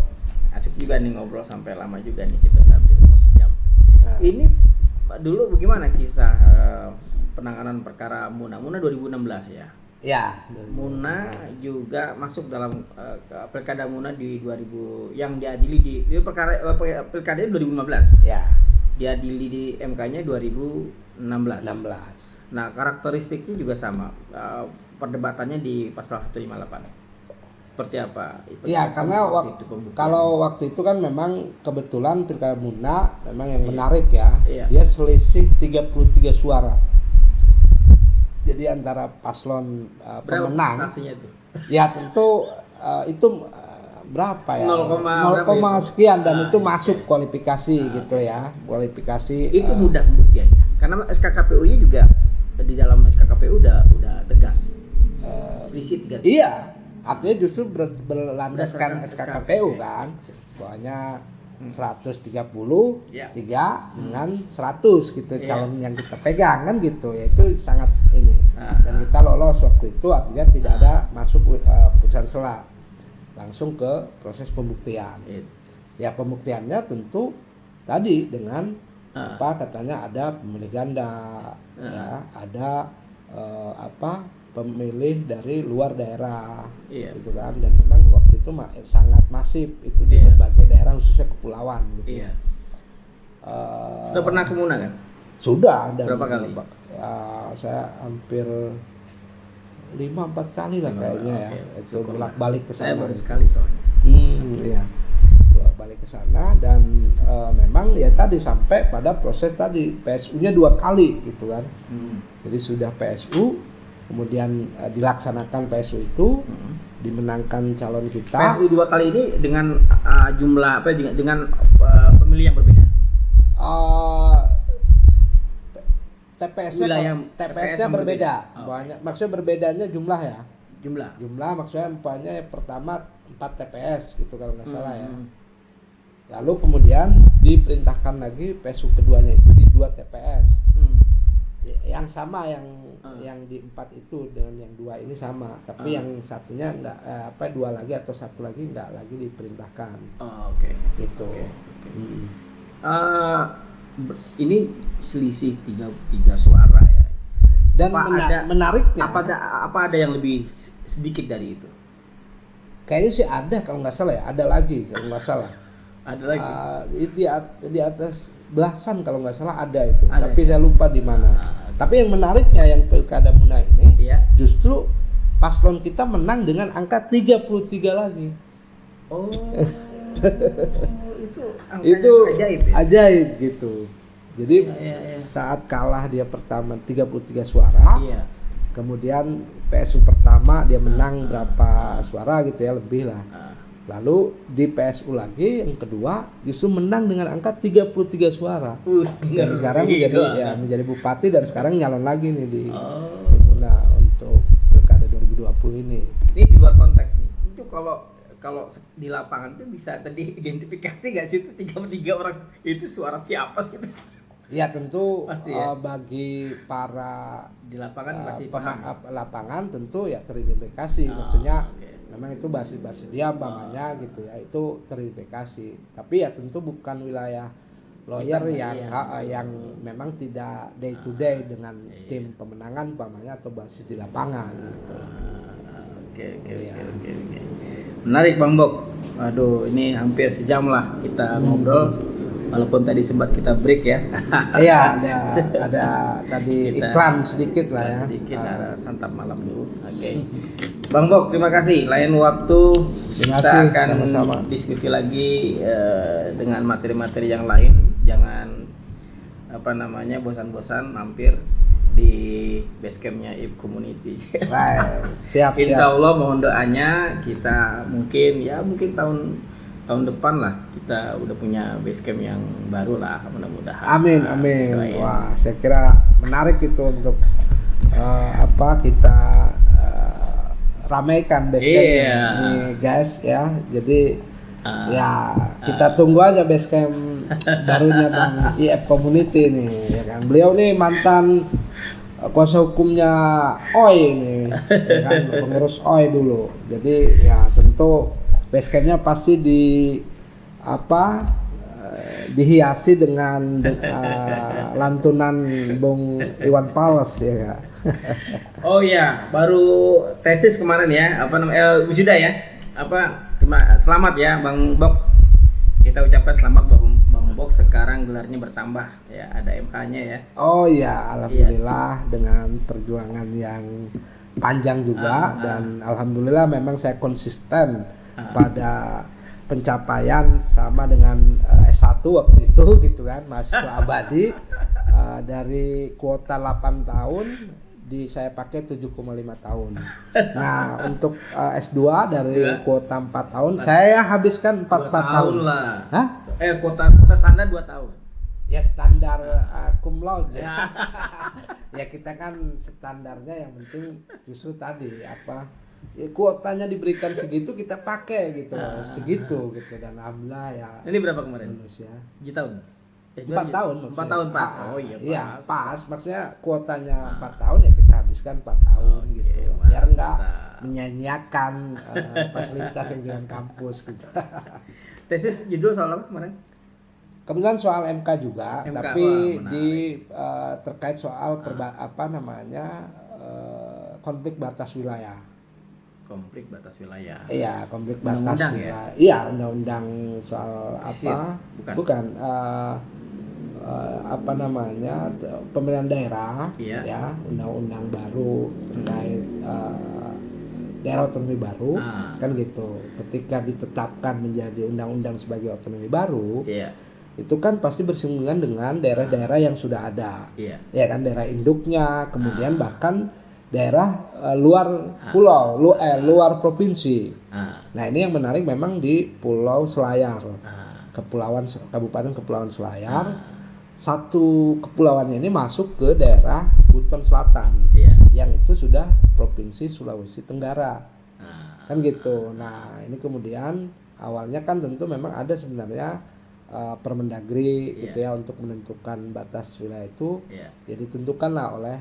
asik juga nih ngobrol sampai lama juga nih kita hampir mau sejam. Ini dulu bagaimana kisah penanganan perkara Muna 2016 ya? Ya. Muna juga masuk dalam pilkada Muna di 2000 yang diadili di perkara pilkada 2015. Ya. Diadili di MK-nya 2016. 16. Nah, karakteristiknya juga sama. Perdebatannya di pasal 158. Seperti apa? Ya, karena kalau waktu itu kan memang kebetulan pilkada Muna memang yang menarik ya. Dia selisih 33 suara. Jadi antara paslon pemenang. Itu? Ya tentu itu berapa ya? 0, sekian dan itu masuk kualifikasi gitu ya. Kualifikasi. Itu mudah pembuktiannya. Karena SKKPU-nya juga di dalam SKKPU udah tegas. Selisih 3. Iya. Artinya justru berlandaskan SKKPU kan, pokoknya 133 dengan 100 gitu calon yang kita pegang kan gitu, yaitu sangat ini. Dan kita lolos waktu itu artinya tidak ada masuk putusan sela, langsung ke proses pembuktian. Ya pembuktiannya tentu tadi dengan katanya ada pemilih ganda, ya ada pemilih dari luar daerah, gitu kan. Dan memang waktu itu itu sangat masif itu di berbagai daerah khususnya kepulauan gitu. Iya. Sudah pernah ke Muna kan? Sudah. Dan berapa kali? Saya hampir 5-4 kali lah kayaknya ya. Itu bolak-balik ke sana. Saya baru sekali soalnya. Iya. Bolak-balik ke sana dan memang ya tadi sampai pada proses tadi PSU-nya 2 kali gitu kan. Jadi sudah PSU, kemudian dilaksanakan PSU itu, dimenangkan calon kita. PSU 2 kali ini dengan jumlah apa? Dengan pemilih yang berbeda. TPS-nya berbeda. Banyak, maksudnya berbedanya jumlah ya. Jumlah maksudnya umpamanya yang pertama 4 TPS gitu kalau nggak salah ya. Lalu kemudian diperintahkan lagi PSU keduanya itu di 2 TPS. Yang sama yang di 4 itu dengan yang 2 ini sama, tapi yang satunya enggak 2 lagi atau 1 lagi enggak lagi diperintahkan. Oke. Gitu. Ini selisih 3 suara ya. Dan menariknya apa ada yang lebih sedikit dari itu? Kayaknya sih ada kalau nggak salah ya, ada lagi kalau nggak salah. Ada lagi. Di atas belasan kalau nggak salah ada itu. Ada, tapi saya lupa di mana. Tapi yang menariknya yang Pilkada Muna ini justru paslon kita menang dengan angka 33 lagi. Oh. itu ajaib ya? Ajaib gitu. Jadi saat kalah dia pertama 33 suara. Kemudian PSU pertama dia menang berapa suara gitu ya, lebih lah. Lalu di PSU lagi yang kedua justru menang dengan angka 33 suara. Dan sekarang menjadi bupati dan sekarang nyalon lagi nih di Muna untuk Pilkada 2020 ini. Ini di luar konteks nih. Itu kalau di lapangan tuh bisa tadi identifikasi nggak sih itu 33 orang itu suara siapa sih? Ya tentu pasti, bagi para di lapangan masih lapangan tentu ya teridentifikasi. Maksudnya memang itu basis dia umpamanya gitu ya, itu teridentifikasi. Tapi ya tentu bukan wilayah lawyer yang memang tidak day to day dengan tim pemenangan umpamanya atau basis di lapangan gitu. Oke. Menarik Bang Bok. Aduh, ini hampir sejam lah kita ngobrol. Walaupun tadi sempat kita break ya. Iya, ada tadi iklan sedikit lah ya. Sedikit ada santap malam dulu. Oke. Bang Bok, terima kasih. Lain waktu kita akan sama-sama diskusi lagi dengan materi-materi yang lain. Jangan bosan-bosan mampir di basecampnya IP Community. Siap. Insya Allah mohon doanya kita mungkin tahun depan lah kita udah punya basecamp yang baru lah, mudah-mudahan. Amin. Wah, saya kira menarik itu untuk kita ramaikan basecamp ini guys ya. Jadi kita tunggu aja basecamp barunya Bang IF Community nih ya kan. Beliau nih mantan kuasa hukumnya OI nih ya kan, pengurus OI dulu. Jadi ya tentu basecampnya pasti dihiasi dengan lantunan Bung Iwan Fals ya. Oh iya, baru tesis kemarin ya, wisuda ya. Selamat ya Bang Box. Kita ucapkan selamat Bang Box, sekarang gelarnya bertambah ya, ada MH-nya ya. Oh iya, alhamdulillah dengan perjuangan yang panjang juga dan alhamdulillah memang saya konsisten pada pencapaian sama dengan S1 waktu itu gitu kan, mahasiswa abadi dari kuota 8 tahun saya pakai 7,5 tahun. Nah, untuk S2 dari kuota 4 tahun saya habiskan 4 tahun lah. Hah? Kuota standar 2 tahun. Ya standar cum laude. Ya kita kan standarnya yang penting justru tadi kuotanya diberikan segitu kita pakai gitu, segitu gitu, dan alhamdulillah ya. Ini berapa kemarin? Lulus ya. 7 tahun. 4 tahun. 4 tahun pas. Oh iya. Iya, pas. Maksudnya kuotanya 4 tahun ya kita habiskan 4 tahun gitu. Biar enggak menyanyiakan fasilitas yang dengan kampus gitu. Tesis judul soal apa kemarin? Kemudian soal MK juga, tapi terkait soal konflik batas wilayah. konflik batas wilayah. Iya, konflik batas Undang-undang wilayah. Iya, undang-undang soal apa? Bukan. Apa namanya? Pemilihan daerah, Iya. ya, undang-undang baru terkait daerah otonomi baru, kan gitu. Ketika ditetapkan menjadi undang-undang sebagai otonomi baru, Iya. itu kan pasti bersinggungan dengan daerah-daerah yang sudah ada, Iya. ya kan, daerah induknya, kemudian bahkan daerah luar pulau, luar provinsi. Nah ini yang menarik memang di Pulau Selayar, Kabupaten Kepulauan Selayar. Satu kepulauannya ini masuk ke daerah Buton Selatan, yang itu sudah provinsi Sulawesi Tenggara, kan gitu. Nah ini kemudian awalnya kan tentu memang ada sebenarnya Permendagri gitu ya untuk menentukan batas wilayah itu, ya ditentukanlah oleh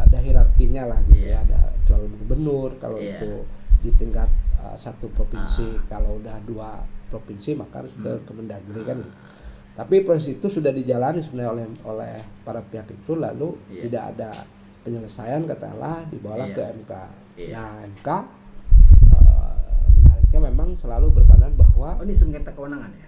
ada hierarkinya lah gitu ya, ada calon gubernur kalau itu di tingkat satu provinsi, kalau udah 2 provinsi maka harus ke Kemendagri kan gitu. Tapi proses itu sudah dijalani sebenarnya oleh para pihak itu, lalu tidak ada penyelesaian, katakanlah dibawa ke MK. Nah MK menariknya memang selalu berpandangan bahwa ini sengketa kewenangan ya?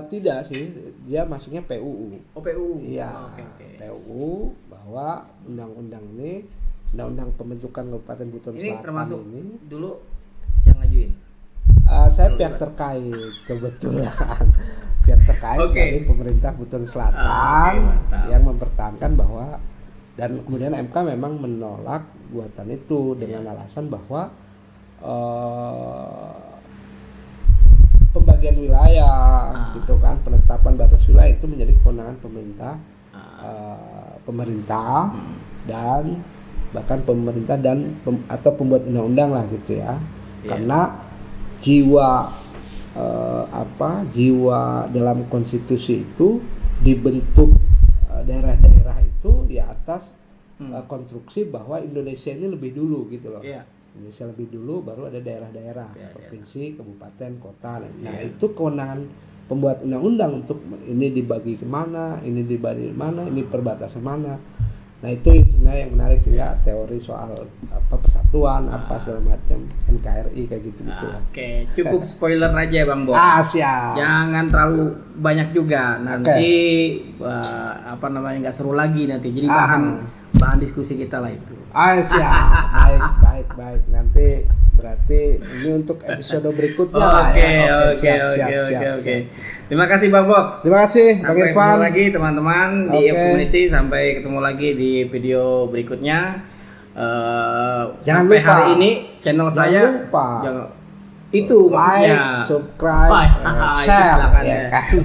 Tidak sih, dia masuknya PUU. Oh PUU. Iya, PUU bahwa undang-undang ini, undang-undang pembentukan Kabupaten Buton Ini Selatan termasuk ini dulu yang ngajuin. saya pihak terkait kebetulan pihak terkait dari pemerintah Buton Selatan yang mempertahankan bahwa, dan kemudian MK memang menolak gugatan itu dengan alasan bahwa pembagian wilayah gitu kan, penetapan batas wilayah itu menjadi kewenangan pemerintah dan bahkan pemerintah dan atau pembuat undang-undang lah gitu ya. Karena jiwa dalam konstitusi itu dibentuk daerah-daerah itu di atas konstruksi bahwa Indonesia ini lebih dulu gitu loh. Indonesia lebih dulu, baru ada daerah-daerah, provinsi, kabupaten, kota. Nah itu kewenangan pembuat undang-undang untuk ini dibagi kemana, ini dibagi mana, ini perbatasan mana. Nah itu sebenarnya yang menarik juga, teori soal persatuan segala macam, NKRI kayak gitu-gitu lah. Oke, cukup spoiler aja Bang Bob. Siap. Jangan terlalu banyak juga, nanti nggak seru lagi nanti. Jadi bahan diskusi kita lah itu. Siap. Baik. Nanti berarti ini untuk episode berikutnya lah ya. Oke. Terima kasih Bang Bob. Terima kasih Bang Sampai Irfan. ketemu lagi teman-teman di Community. Sampai ketemu lagi di video berikutnya. Jangan sampai lupa hari ini channel saya. Itu maksudnya like, subscribe, share ya kan.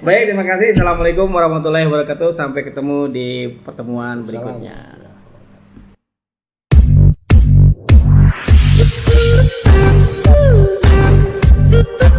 Baik, terima kasih. Assalamualaikum warahmatullahi wabarakatuh. Sampai ketemu di pertemuan berikutnya. Thank you.